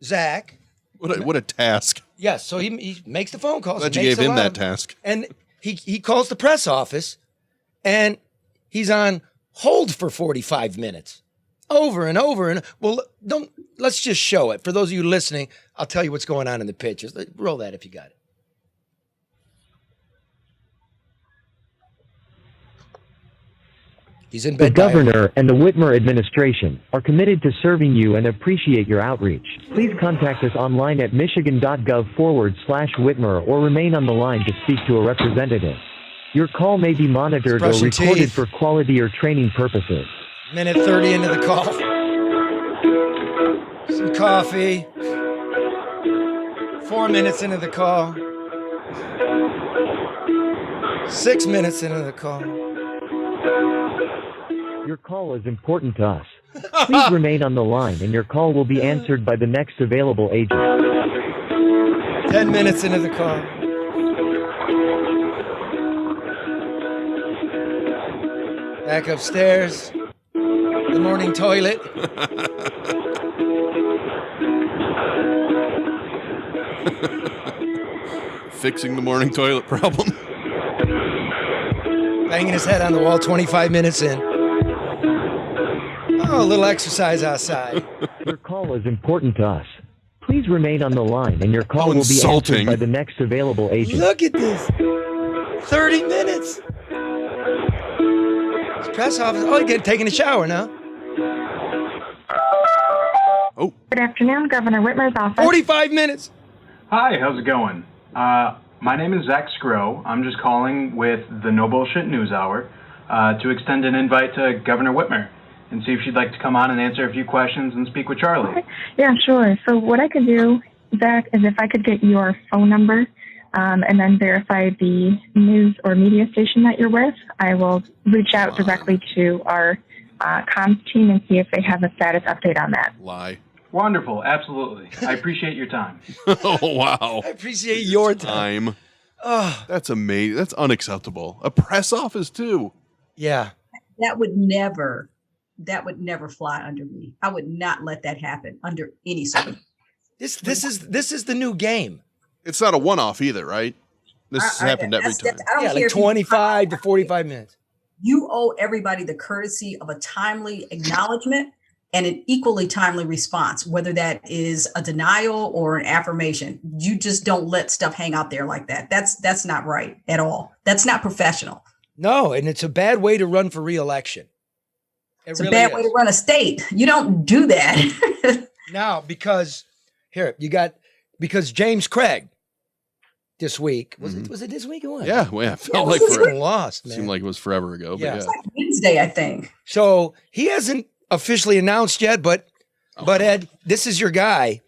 Zach. What a task. Yes, so he makes the phone calls. Glad you gave him that task. And he calls the press office, and he's on hold for 45 minutes. Over and over. And let's just show it. For those of you listening, I'll tell you what's going on in the pictures. Roll that if you got it. He's in bed. The governor and the Whitmer administration are committed to serving you and appreciate your outreach. Please contact us online at michigan.gov/Whitmer or remain on the line to speak to a representative. Your call may be monitored or Brushing recorded teeth. for quality or training purposes. Minute 30 into the call. Some coffee. 4 minutes into the call. 6 minutes into the call. Your call is important to us. Please remain on the line and your call will be answered by the next available agent. 10 minutes into the call. Back upstairs. The morning toilet. Fixing the morning toilet problem. Banging his head on the wall 25 minutes in. Oh, a little exercise outside. Your call is important to us. Please remain on the line and your call will be insulting. answered by the next available agent. Look at this. 30 minutes. His press office. Oh, he's taking a shower now. Oh, Good afternoon, Governor Whitmer's office. 45 minutes. Hi, how's it going? My name is Zach Scrow. I'm just calling with the No Bullshit News Hour to extend an invite to Governor Whitmer and see if she'd like to come on and answer a few questions and speak with Charlie. Yeah, sure. So what I could do, Zach, is if I could get your phone number and then verify the news or media station that you're with, I will reach out directly to our comms team and see if they have a status update on that. lie. Wonderful, absolutely. I appreciate your time. Oh, wow. I appreciate your time. Time. Oh, That's amazing. That's unacceptable. A press office, too. yeah. That would never fly under me. I would not let that happen under any circumstances. This is the new game. It's not a one-off either, right? This has happened every time. I don't Yeah, care like if you- 25 to 45 minutes. You owe everybody the courtesy of a timely acknowledgement and an equally timely response, whether that is a denial or an affirmation. You just don't let stuff hang out there like that. That's not right at all. That's not professional. No, and it's a bad way to run for re-election. It's a bad way to run a state. You don't do that. Now, because James Craig this week, was it this week or what? Yeah, it felt like It's forever. been lost, man. Seemed like it was forever ago. Yeah. But yeah. Wednesday, I think. So he hasn't officially announced yet, but Ed, this is your guy.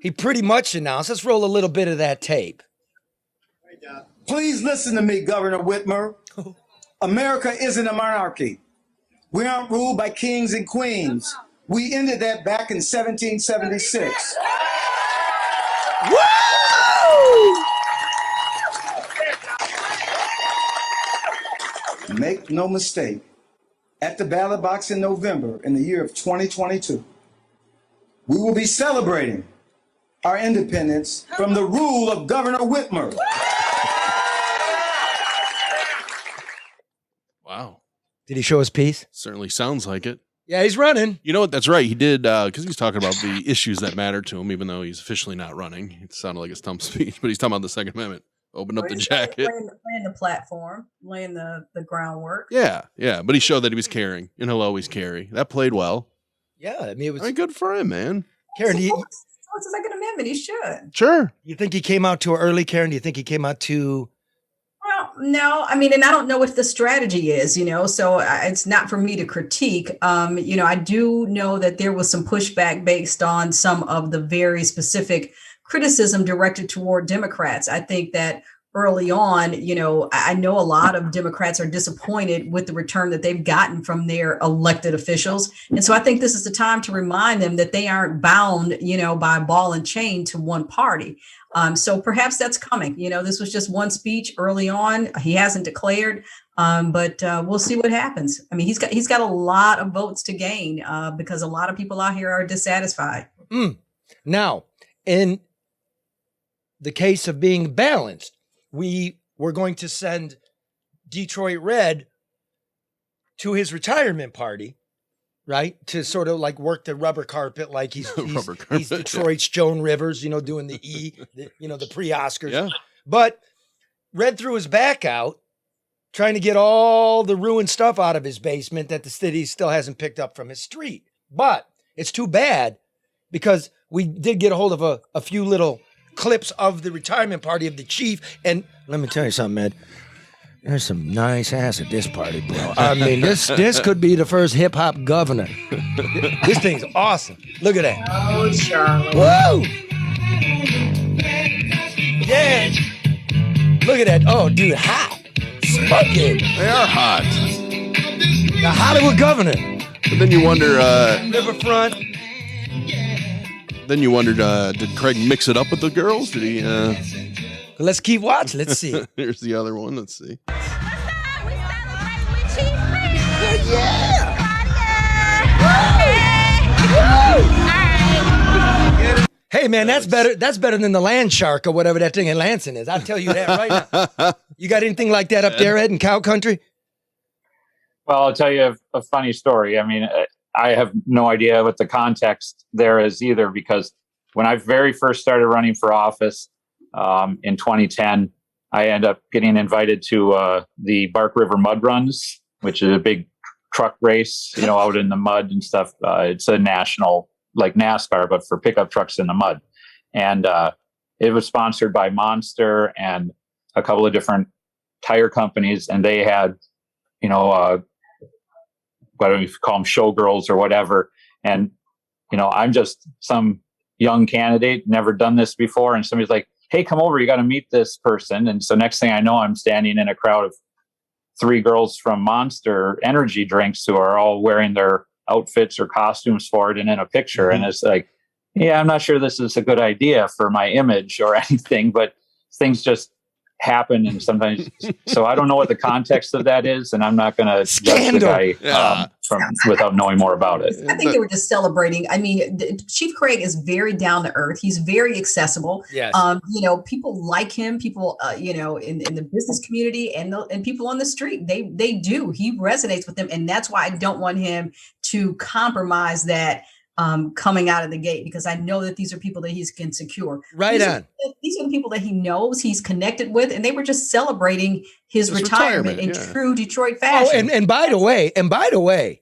He pretty much announced. Let's roll a little bit of that tape. Please listen to me, Governor Whitmer. America isn't a monarchy. We aren't ruled by kings and queens. We ended that back in 1776. Woo! Make no mistake, at the ballot box in November in the year of 2022, we will be celebrating our independence from the rule of Governor Whitmer. Wow. Did he show his piece? Certainly sounds like it. Yeah, he's running. You know what? That's right. He did, because he's talking about the issues that matter to him, even though he's officially not running. It sounded like a stump speech, but he's talking about the Second Amendment. Open up the jacket. Laying the platform, laying the groundwork. Yeah, yeah. But he showed that he was caring, and he'll always carry. That played well. Yeah, I mean, it was good for him, man. Karen, It's a Second Amendment. He should. Sure. You think he came out too early, Karen? Do you think he came out too? Well, no. I mean, and I don't know what the strategy is, so it's not for me to critique. I do know that there was some pushback based on some of the very specific criticism directed toward Democrats. I think that early on, I know a lot of Democrats are disappointed with the return that they've gotten from their elected officials. And so I think this is the time to remind them that they aren't bound, by ball and chain to one party. So perhaps that's coming. This was just one speech early on. He hasn't declared, but we'll see what happens. I mean, he's got a lot of votes to gain because a lot of people out here are dissatisfied. Now, in the case of being balanced, we were going to send Detroit Red to his retirement party, right? To sort of like work the rubber carpet, like he's Detroit's Joan Rivers, doing the the pre-Oscars. Yeah. But Red threw his back out, trying to get all the ruined stuff out of his basement that the city still hasn't picked up from his street. But it's too bad because we did get a hold of a few little clips of the retirement party of the chief. And let me tell you something, Ed. There's some nice ass at this party, bro. I mean, this could be the first hip hop governor. This thing's awesome. Look at that. Oh, Charlotte. Whoa! Yeah. Look at that. Oh, dude, hot. Smoking. They are hot. The Hollywood governor. But then you wonder, Riverfront. Then you wondered, did Craig mix it up with the girls? Did he? Let's keep watching. Let's see. Here's the other one. Let's see. Hey man, that's better. That's better than the land shark or whatever that thing in Lansing is. I'll tell you that right now. You got anything like that up there, Ed, in cow country? Well, I'll tell you a funny story. I mean, I have no idea what the context there is either, because when I very first started running for office in 2010, I ended up getting invited to the Bark River Mud Runs, which is a big truck race, out in the mud and stuff. It's a national, like NASCAR, but for pickup trucks in the mud. And it was sponsored by Monster and a couple of different tire companies. And they had, what do you call them, Showgirls or whatever. And, I'm just some young candidate, never done this before. And somebody's like, hey, come over, you got to meet this person. And so next thing I know, I'm standing in a crowd of 3 girls from Monster energy drinks who are all wearing their outfits or costumes for it and in a picture. And it's like, yeah, I'm not sure this is a good idea for my image or anything, but things just happen. And sometimes, so I don't know what the context of that is. And I'm not going to judge the guy without knowing more about it. I think they were just celebrating. I mean, Chief Craig is very down to earth. He's very accessible. Yes. People like him, people, in the business community and people on the street, they do. He resonates with them. And that's why I don't want him to compromise that coming out of the gate, because I know that these are people that he can secure. Right on. These are the people that he knows, he's connected with, and they were just celebrating his retirement in true Detroit fashion. Oh, and by the way,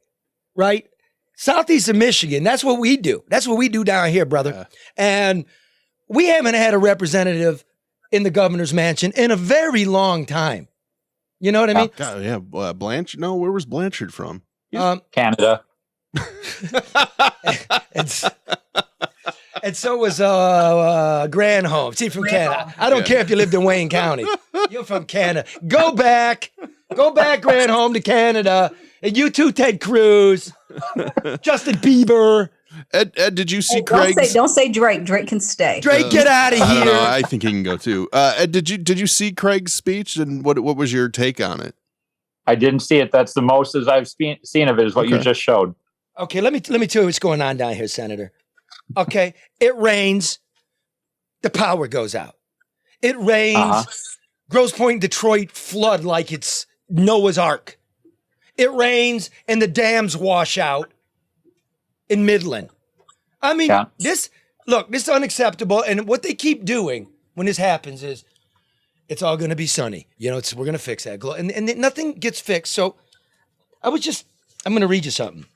right? Southeast of Michigan, that's what we do. That's what we do down here, brother. Yeah. And we haven't had a representative in the governor's mansion in a very long time. You know what I mean? God, yeah. Blanchard. No, where was Blanchard from? Canada. and so was Granholm. See, from Canada. I don't care if you lived in Wayne County. You're from Canada. Go back Granholm to Canada And you too, Ted Cruz, Justin Bieber. Ed, did you see Hey, Craig's? don't say Drake. Drake can stay. Drake, get out of I don't know. here. I think he can go too. Ed, did you see Craig's speech, and what was your take on it? I didn't see it. That's the most as I've seen of it is what you just showed. Okay, let me tell you what's going on down here, Senator. Okay, it rains, the power goes out. It rains, Grosse Pointe, Detroit flood like it's Noah's Ark. It rains and the dams wash out in Midland. I mean, this is unacceptable. And what they keep doing when this happens is it's all going to be sunny. You know, we're going to fix that. And nothing gets fixed. So I'm going to read you something.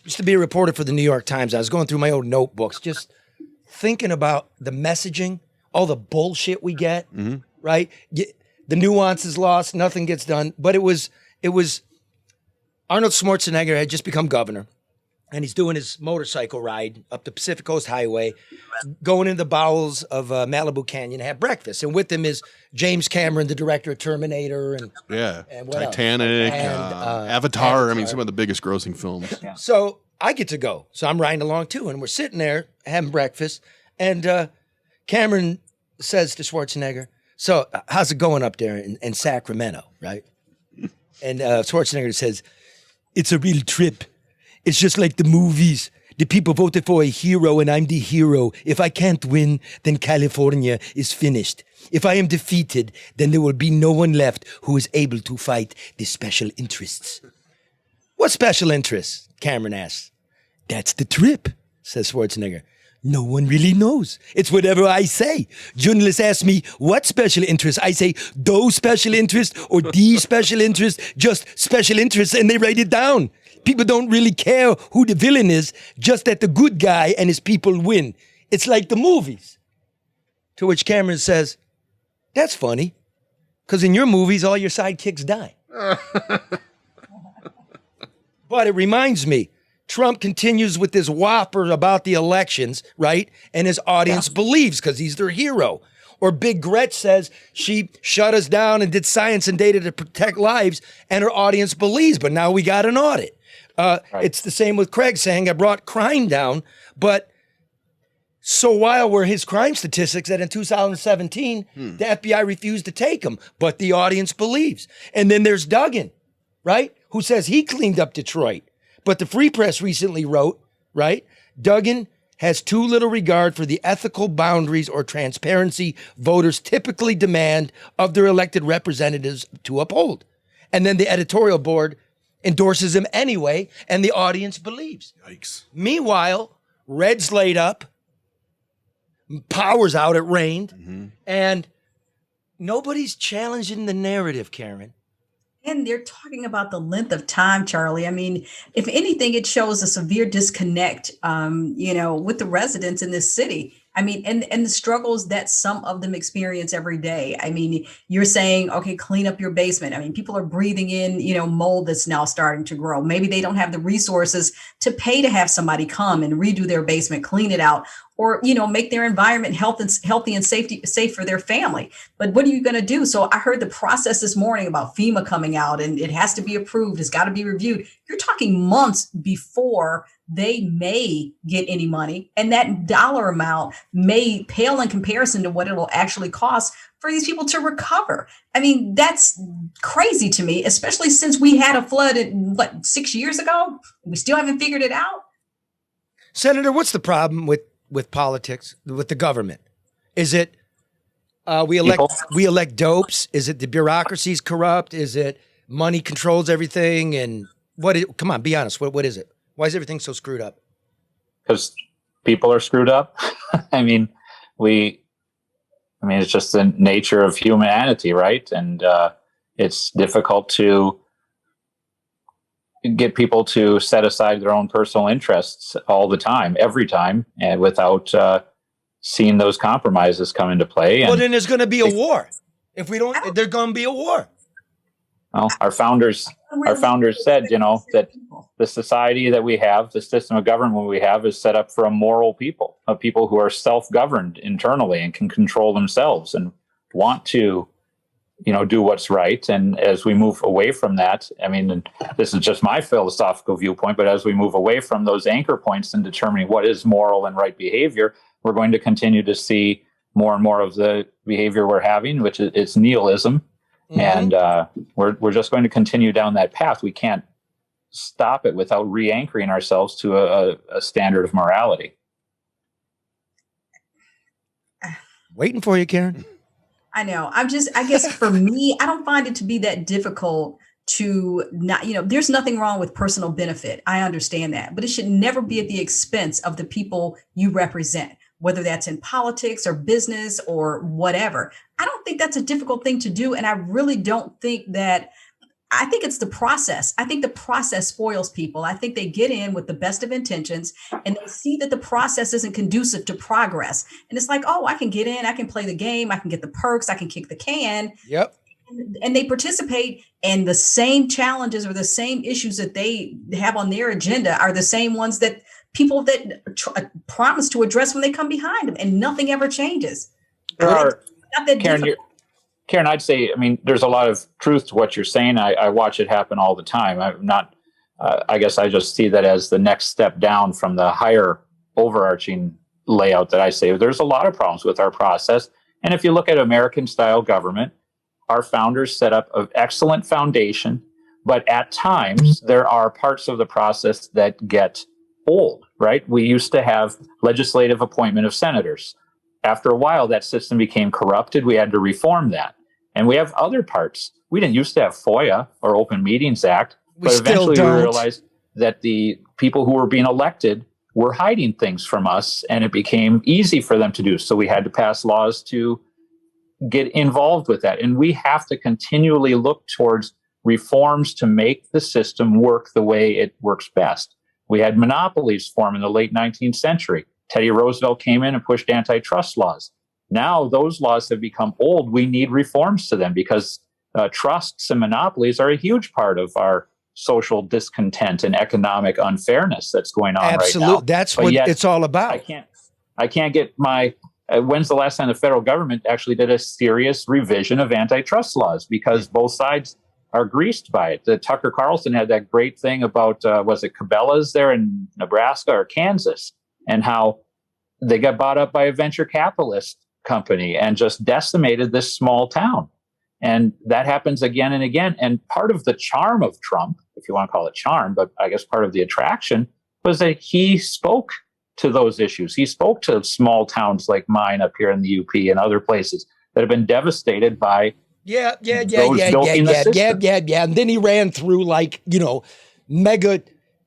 Used to be a reporter for the New York Times. I was going through my old notebooks, just thinking about the messaging, all the bullshit we get, right? The nuance is lost. Nothing gets done. But it was Arnold Schwarzenegger had just become governor, and he's doing his motorcycle ride up the Pacific Coast Highway, going in the bowels of Malibu Canyon to have breakfast. And with him is James Cameron, the director of Terminator. And Titanic, Avatar. I mean, some of the biggest grossing films. Yeah. So I get to go. So I'm riding along too. And we're sitting there having breakfast. And Cameron says to Schwarzenegger, so how's it going up there in Sacramento, right? And Schwarzenegger says, it's a real trip. It's just like the movies. The people voted for a hero and I'm the hero. If I can't win, then California is finished. If I am defeated, then there will be no one left who is able to fight the special interests. What special interests? Cameron asks. That's the trip, says Schwarzenegger. No one really knows. It's whatever I say. Journalists ask me, what special interest? I say, those special interests or these special interests, just special interests, and they write it down. People don't really care who the villain is, just that the good guy and his people win. It's like the movies. To which Cameron says, that's funny, because in your movies, all your sidekicks die. But it reminds me, Trump continues with this whopper about the elections, right? And his audience believes because he's their hero. Or Big Gretch says she shut us down and did science and data to protect lives, and her audience believes, but now we got an audit. It's the same with Craig saying I brought crime down, but so wild were his crime statistics that in 2017, the FBI refused to take them, but the audience believes. And then there's Duggan, right? Who says he cleaned up Detroit. But the Free Press recently wrote, right? Duggan has too little regard for the ethical boundaries or transparency voters typically demand of their elected representatives to uphold. And then the editorial board endorses him anyway, and the audience believes. Yikes. Meanwhile, Red's laid up, power's out, it rained, and nobody's challenging the narrative, Karen. And they're talking about the length of time, Charlie. I mean, if anything, it shows a severe disconnect, with the residents in this city. I mean, and the struggles that some of them experience every day. I mean, you're saying, okay, clean up your basement. I mean, people are breathing in, mold that's now starting to grow. Maybe they don't have the resources to pay to have somebody come and redo their basement, clean it out, or, make their environment healthy and safe for their family. But what are you going to do? So I heard the process this morning about FEMA coming out and it has to be approved. It's got to be reviewed. You're talking months before they may get any money. And that dollar amount may pale in comparison to what it will actually cost for these people to recover. I mean, that's crazy to me, especially since we had a flood 6 years ago. We still haven't figured it out. Senator, what's the problem with politics, with the government? Is it we elect dopes? Is it the bureaucracy's corrupt? Is it money controls everything? And come on, be honest. What is it? Why is everything so screwed up? Because people are screwed up. I mean, it's just the nature of humanity, right? And it's difficult to get people to set aside their own personal interests all the time, every time, and without seeing those compromises come into play. Well, then there's going to be a war. If we don't, there's going to be a war. Well, our founders said, that the society that we have, the system of government we have, is set up for a moral people, of people who are self-governed internally and can control themselves and want to do what's right. And as we move away from that, I mean, and this is just my philosophical viewpoint, but as we move away from those anchor points in determining what is moral and right behavior, we're going to continue to see more and more of the behavior we're having, which is it's nihilism. And we're just going to continue down that path. We can't stop it without re-anchoring ourselves to a standard of morality. Waiting for you, Karen. I know. I guess for me, I don't find it to be that difficult to not, there's nothing wrong with personal benefit. I understand that, but it should never be at the expense of the people you represent, whether that's in politics or business or whatever. I don't think that's a difficult thing to do. And I really don't think that, I think it's the process. I think the process spoils people. I think they get in with the best of intentions and they see that the process isn't conducive to progress. And it's like, oh, I can get in, I can play the game, I can get the perks, I can kick the can. Yep. And they participate, and the same challenges or the same issues that they have on their agenda are the same ones that people that promise to address when they come behind them, and nothing ever changes. Not that Karen, I'd say, I mean, there's a lot of truth to what you're saying. I watch it happen all the time. I'm not, I guess I just see that as the next step down from the higher overarching layout that I say. There's a lot of problems with our process. And if you look at American style government, our founders set up an excellent foundation, but at times there are parts of the process that get old, right? We used to have legislative appointment of senators. After a while, that system became corrupted. We had to reform that. And we have other parts. We didn't used to have FOIA or Open Meetings Act, but eventually we realized that the people who were being elected were hiding things from us, and it became easy for them to do. So we had to pass laws to get involved with that. And we have to continually look towards reforms to make the system work the way it works best. We had monopolies form in the late 19th century. Teddy Roosevelt came in and pushed antitrust laws. Now those laws have become old. We need reforms to them because trusts and monopolies are a huge part of our social discontent and economic unfairness that's going on right now. That's what it's all about. I can't get my, when's the last time the federal government actually did a serious revision of antitrust laws? Because both sides are greased by it. The Tucker Carlson had that great thing about, was it Cabela's there in Nebraska or Kansas? And how they got bought up by a venture capitalist company and just decimated this small town. And that happens again and again. And part of the charm of Trump, if you want to call it charm, but I guess part of the attraction was that he spoke to those issues. He spoke to small towns like mine up here in the UP and other places that have been devastated by Yeah. And then he ran through mega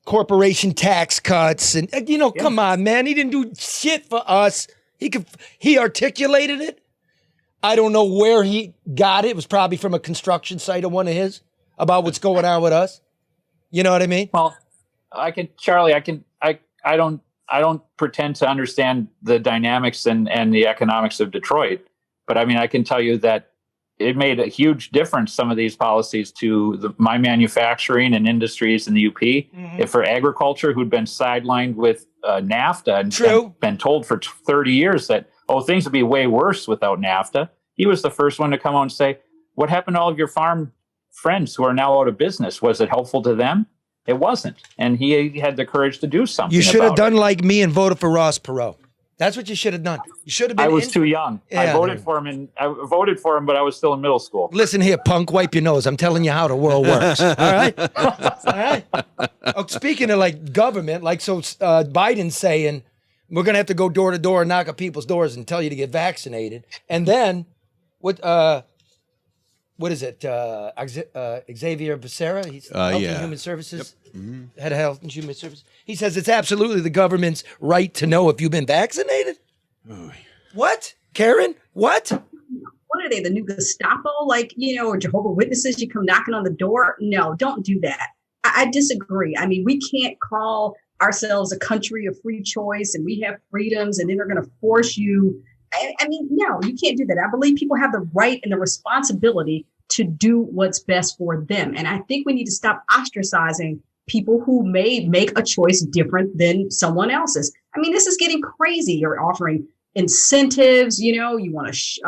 corporation tax cuts and come on, man, he didn't do shit for us. He articulated it. I don't know where he got it. It was probably from a construction site of one of his about what's going on with us. You know what I mean? Well, I don't pretend to understand the dynamics and the economics of Detroit, but I mean, I can tell you that it made a huge difference, some of these policies, to my manufacturing and industries in the UP. If for agriculture, who'd been sidelined with NAFTA and been told for 30 years that, things would be way worse without NAFTA. He was the first one to come out and say, what happened to all of your farm friends who are now out of business? Was it helpful to them? It wasn't. And he had the courage to do something. You should have done like me and voted for Ross Perot. That's what you should have done. You should have been. I was too young. Yeah, I voted for him, but I was still in middle school. Listen here, punk, wipe your nose. I'm telling you how the world works. All right? All right? Speaking of government, Biden's saying we're going to have to go door to door and knock on people's doors and tell you to get vaccinated. And then what is it? Xavier Becerra, he's Health and Human Services. Yep. Head of Health and Human Services. He says it's absolutely the government's right to know if you've been vaccinated. What? Karen? What? What are they, the new Gestapo? Or Jehovah's Witnesses, you come knocking on the door? No, don't do that. I disagree. I mean, we can't call ourselves a country of free choice and we have freedoms and then they're going to force you. I mean, no, you can't do that. I believe people have the right and the responsibility to do what's best for them. And I think we need to stop ostracizing people who may make a choice different than someone else's. I mean, this is getting crazy. You're offering incentives, you want to,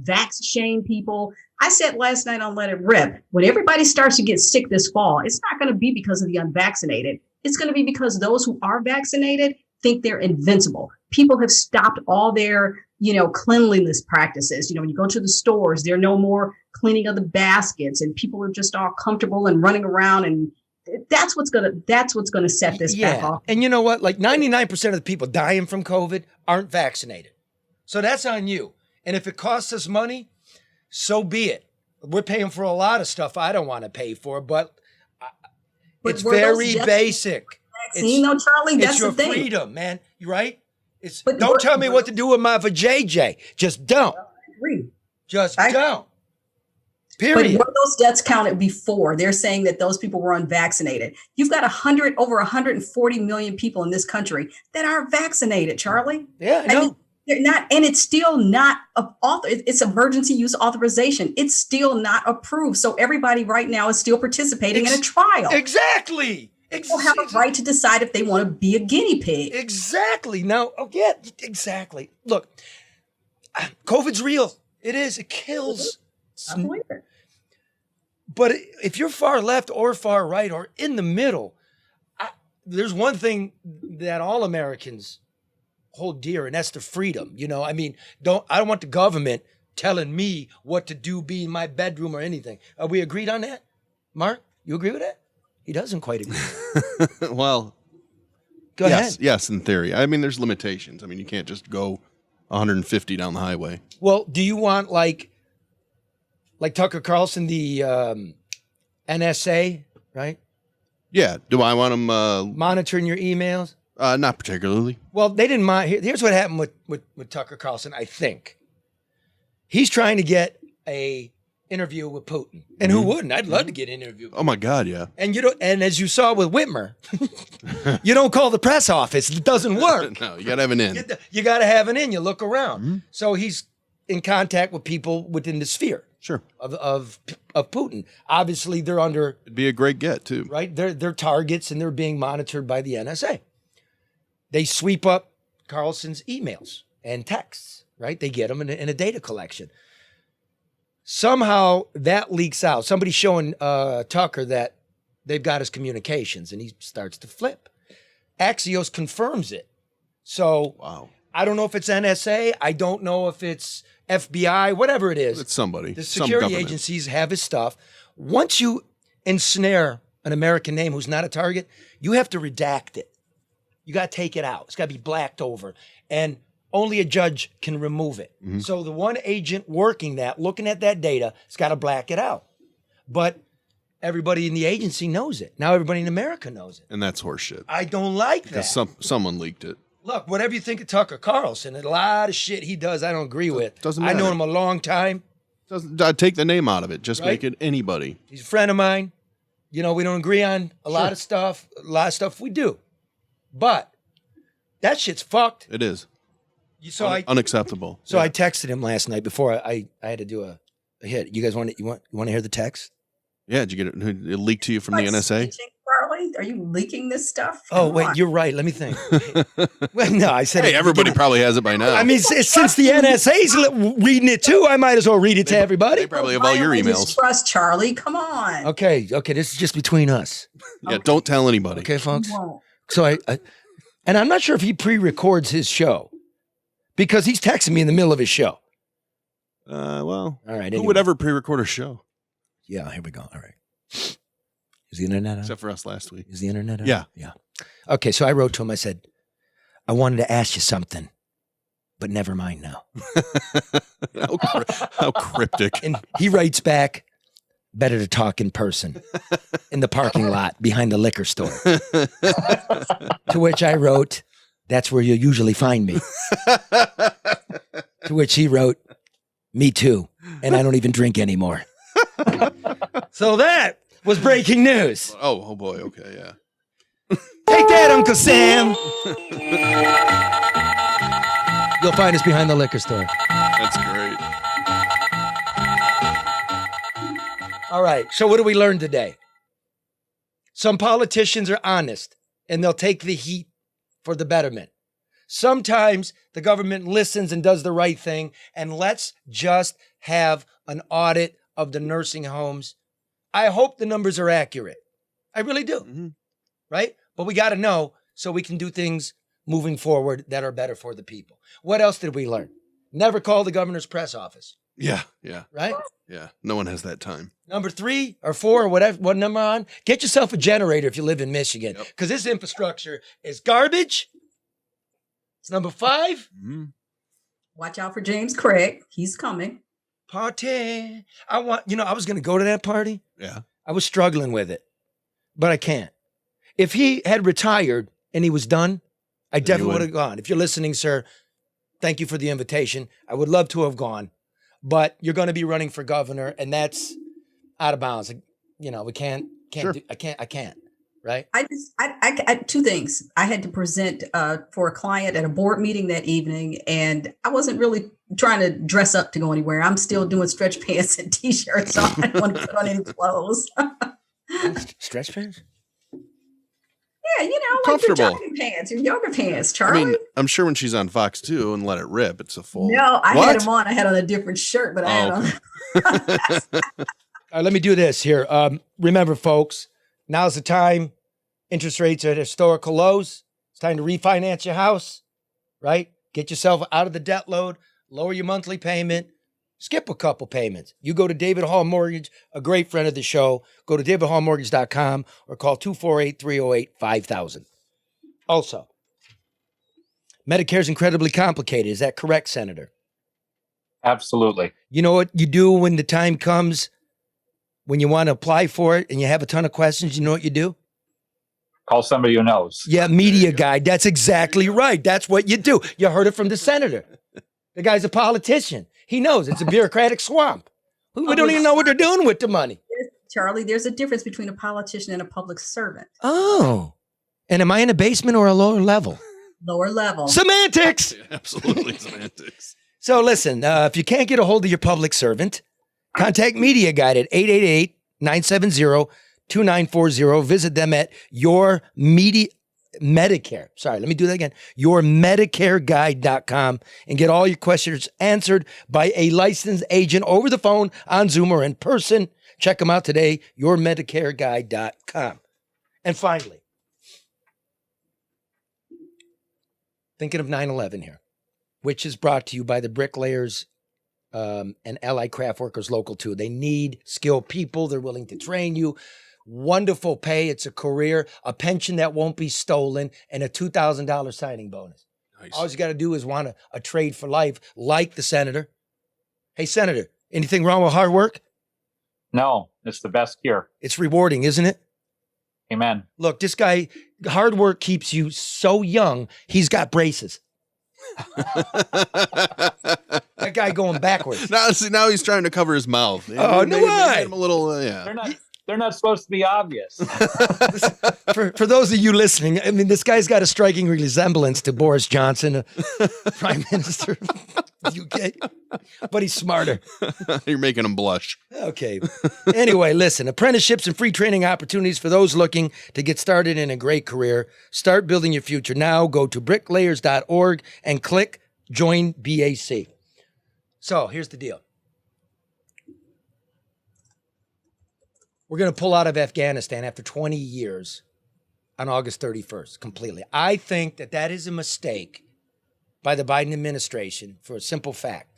vax shame people. I said last night on Let It Rip, when everybody starts to get sick this fall, it's not going to be because of the unvaccinated. It's going to be because those who are vaccinated think they're invincible. People have stopped all their, cleanliness practices. When you go to the stores, there are no more cleaning of the baskets, and people are just all comfortable and running around, and that's what's gonna set this back off. And you know what? Like 99% of the people dying from COVID aren't vaccinated. So that's on you. And if it costs us money, so be it. We're paying for a lot of stuff I don't want to pay for, but it's very basic. Charlie, that's it's your the thing. freedom, man. You right? Don't tell me what to do with my vajayjay. Just don't. I agree. Don't. Period. But were those deaths counted before? They're saying that those people were unvaccinated. You've got over 140 million people in this country that aren't vaccinated, Charlie. Yeah, I know. They're not, and it's still not it's emergency use authorization. It's still not approved. So everybody right now is still participating in a trial. Exactly. People have a right to decide if they want to be a guinea pig. Exactly. Now, exactly. Look, COVID's real. It is. It kills. I believe it. But if you're far left or far right or in the middle, there's one thing that all Americans hold dear, and that's the freedom. I don't want the government telling me what to do, be in my bedroom or anything. Are we agreed on that? Mark, you agree with that? He doesn't quite agree. Well, go ahead. Yes, in theory. I mean, there's limitations. I mean, you can't just go 150 down the highway. Well, do you want like Tucker Carlson, the NSA, right? Yeah. Do I want them monitoring your emails? Not particularly. Well, they didn't mind. Here's what happened with Tucker Carlson, I think. He's trying to get a interview with Putin. And who wouldn't? I'd love to get an interview. Oh my God, yeah. And and as you saw with Whitmer, you don't call the press office. It doesn't work. No, you gotta have an in. You gotta have an in. You look around. So he's in contact with people within the sphere. Sure. Of Putin. Obviously, they're under. It'd be a great get too. Right? They're targets, and they're being monitored by the NSA. They sweep up Carlson's emails and texts, right? They get them in a data collection. Somehow that leaks out. Somebody's showing Tucker that they've got his communications, and he starts to flip. Axios confirms it. So wow. I don't know if it's NSA. I don't know if it's FBI, whatever it is. It's somebody. The security agencies have his stuff. Once you ensnare an American name who's not a target, you have to redact it. You got to take it out. It's got to be blacked over. And only a judge can remove it. Mm-hmm. So the one agent working that, looking at that data, has got to black it out. But everybody in the agency knows it. Now everybody in America knows it. And that's horseshit. I don't like that. Because someone leaked it. Look, whatever you think of Tucker Carlson, a lot of shit he does I don't agree with. Doesn't matter. I know him a long time. I'd take the name out of it. Just make it anybody. He's a friend of mine. We don't agree on a lot of stuff. A lot of stuff we do. But that shit's fucked. It is. Unacceptable. So I texted him last night before I had to do a hit. You guys want to hear the text? Yeah, did you get it leaked to you from the NSA? Charlie, are you leaking this stuff? Oh, wait, you're right. Let me think. Well, no, I said. Hey, everybody probably has it by now. I mean, since the NSA's reading it too, I might as well read it to everybody. They probably have all your emails. Trust Charlie. Come on. Okay. This is just between us. Yeah, don't tell anybody. Okay, folks. So and I'm not sure if he pre-records his show because he's texting me in the middle of his show. Well, all right. Who would ever pre-record a show? Yeah, here we go. All right. Is the internet on? Except for us last week. Is the internet on? Yeah. Yeah. Okay, so I wrote to him. I said, I wanted to ask you something, but never mind now. How cryptic. And he writes back, better to talk in person in the parking lot behind the liquor store. To which I wrote, that's where you'll usually find me. To which he wrote, me too. And I don't even drink anymore. So that was breaking news. Oh boy. Okay. Yeah. Take that, Uncle Sam. You'll find us behind the liquor store. That's great. All right. So what do we learn today? Some politicians are honest and they'll take the heat for the betterment. Sometimes the government listens and does the right thing, and let's just have an audit of the nursing homes. I hope the numbers are accurate. I really do. Right? But we got to know so we can do things moving forward that are better for the people. What else did we learn? Never call the governor's press office. Yeah. Right? Yeah. No one has that time. Number 3 or 4 or whatever, what number on? Get yourself a generator if you live in Michigan, because this infrastructure is garbage. It's number 5. Watch out for James Craig. He's coming. Party. I was going to go to that party. Yeah. I was struggling with it, but I can't. If he had retired and he was done, I definitely would have gone. If you're listening, sir, thank you for the invitation. I would love to have gone, but you're going to be running for governor, and that's out of bounds. We can't. Sure. I can't. Right. I 2 things. I had to present for a client at a board meeting that evening, and I wasn't really trying to dress up to go anywhere. I'm still doing stretch pants and t-shirts, so I didn't want to put on any clothes. Stretch pants? Yeah, like comfortable. your jogging pants, your yoga pants, Charlie. I mean, I'm sure when she's on Fox 2 and Let It Rip, it's a full. No, I had them on. I had on a different shirt, but I had on. All right, let me do this here. Remember, folks, now's the time. Interest rates are at historical lows. It's time to refinance your house, right? Get yourself out of the debt load, lower your monthly payment, skip a couple payments. You go to David Hall Mortgage, a great friend of the show. Go to davidhallmortgage.com or call 248-308-5000. Also, Medicare is incredibly complicated. Is that correct, Senator? Absolutely. You know what you do when the time comes, when you want to apply for it and you have a ton of questions? You know what you do? Call somebody who knows. Yeah, media guide. That's exactly right. That's what you do. You heard it from the senator. The guy's a politician. He knows it's a bureaucratic swamp. We don't even know what they're doing with the money. Charlie, there's a difference between a politician and a public servant. Oh. And am I in a basement or a lower level? Lower level. Semantics. Absolutely semantics. So listen, if you can't get a hold of your public servant, contact Media Guide at 888-970-2940. Visit them at yourmedicareguide.com and get all your questions answered by a licensed agent over the phone, on Zoom, or in person. Check them out today, yourmedicareguide.com. And finally, thinking of 9/11 here, which is brought to you by the bricklayers and Allied Craft Workers Local 2. They need skilled people. They're willing to train you. Wonderful pay. It's a career, a pension that won't be stolen, and a $2,000 signing bonus. Nice. All you got to do is want a trade for life, like the senator. Hey, Senator, anything wrong with hard work? No, it's the best cure. It's rewarding, isn't it? Amen. Look, this guy, hard work keeps you so young, he's got braces. That guy going backwards. Now he's trying to cover his mouth. Oh, no way. A little, yeah. They're not supposed to be obvious. For those of you listening, I mean, this guy's got a striking resemblance to Boris Johnson, Prime Minister of the UK, but he's smarter. You're making him blush. Okay. Anyway, listen, apprenticeships and free training opportunities for those looking to get started in a great career. Start building your future now. Go to bricklayers.org and click Join BAC. So here's the deal. We're going to pull out of Afghanistan after 20 years on August 31st, completely. I think that is a mistake by the Biden administration for a simple fact.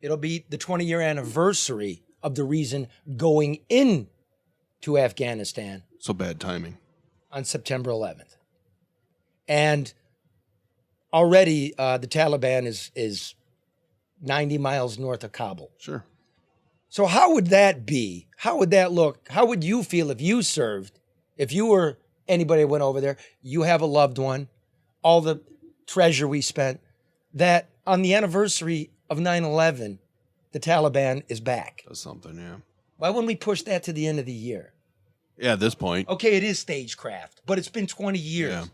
It'll be the 20-year anniversary of the reason going into Afghanistan. So bad timing. On September 11th. And already the Taliban is 90 miles north of Kabul. Sure. So how would that be? How would that look? How would you feel if you served, if you were anybody who went over there, you have a loved one, all the treasure we spent, that on the anniversary of 9/11, the Taliban is back? That's something, yeah. Why wouldn't we push that to the end of the year? Yeah, at this point. Okay, it is stagecraft, but it's been 20 years. Yeah.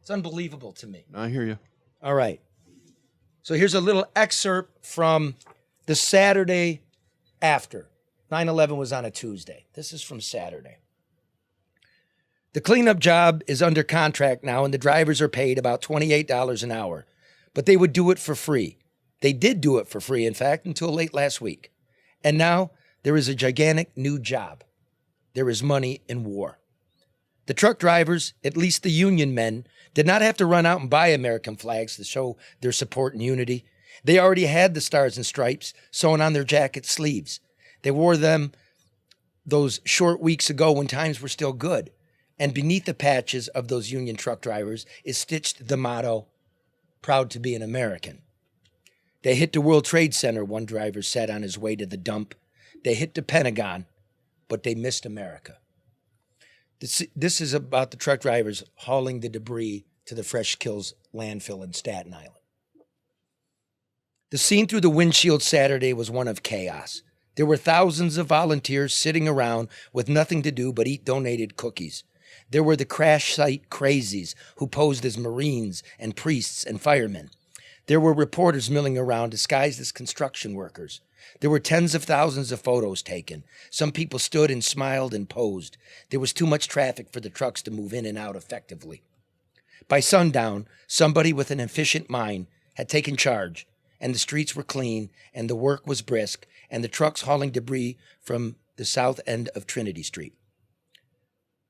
It's unbelievable to me. I hear you. All right. So here's a little excerpt from the Saturday after. 9/11 was on a Tuesday. This is from Saturday. The cleanup job is under contract now, and the drivers are paid about $28 an hour, but they would do it for free. They did do it for free, in fact, until late last week. And now there is a gigantic new job. There is money in war. The truck drivers, at least the union men, did not have to run out and buy American flags to show their support and unity. They already had the stars and stripes sewn on their jacket sleeves. They wore them those short weeks ago when times were still good. And beneath the patches of those union truck drivers is stitched the motto, "Proud to be an American." They hit the World Trade Center, one driver said on his way to the dump. They hit the Pentagon, but they missed America. This is about the truck drivers hauling the debris to the Fresh Kills landfill in Staten Island. The scene through the windshield Saturday was one of chaos. There were thousands of volunteers sitting around with nothing to do but eat donated cookies. There were the crash site crazies who posed as Marines and priests and firemen. There were reporters milling around disguised as construction workers. There were tens of thousands of photos taken. Some people stood and smiled and posed. There was too much traffic for the trucks to move in and out effectively. By sundown, somebody with an efficient mind had taken charge, and the streets were clean, and the work was brisk, and the trucks hauling debris from the south end of Trinity Street.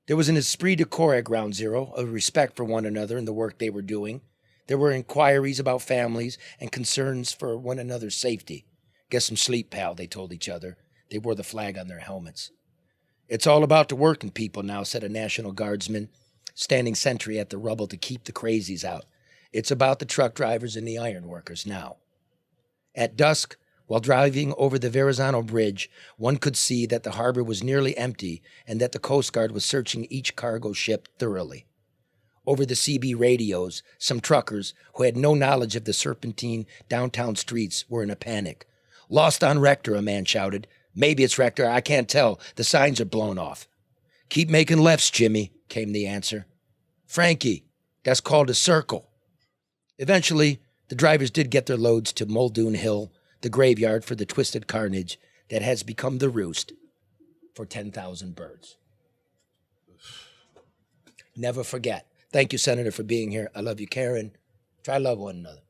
There was an esprit de corps at Ground Zero, a respect for one another and the work they were doing. There were inquiries about families and concerns for one another's safety. Get some sleep, pal, they told each other. They wore the flag on their helmets. It's all about the working people now, said a National Guardsman, standing sentry at the rubble to keep the crazies out. It's about the truck drivers and the iron workers now. At dusk, while driving over the Verrazano Bridge, one could see that the harbor was nearly empty and that the Coast Guard was searching each cargo ship thoroughly. Over the CB radios, some truckers who had no knowledge of the serpentine downtown streets were in a panic. "Lost on Rector," a man shouted. "Maybe it's Rector, I can't tell. The signs are blown off." "Keep making lefts, Jimmy," came the answer. "Frankie, that's called a circle." Eventually, the drivers did get their loads to Muldoon Hill, the graveyard for the twisted carnage that has become the roost for 10,000 birds. Never forget. Thank you, Senator, for being here. I love you, Karen. Try to love one another.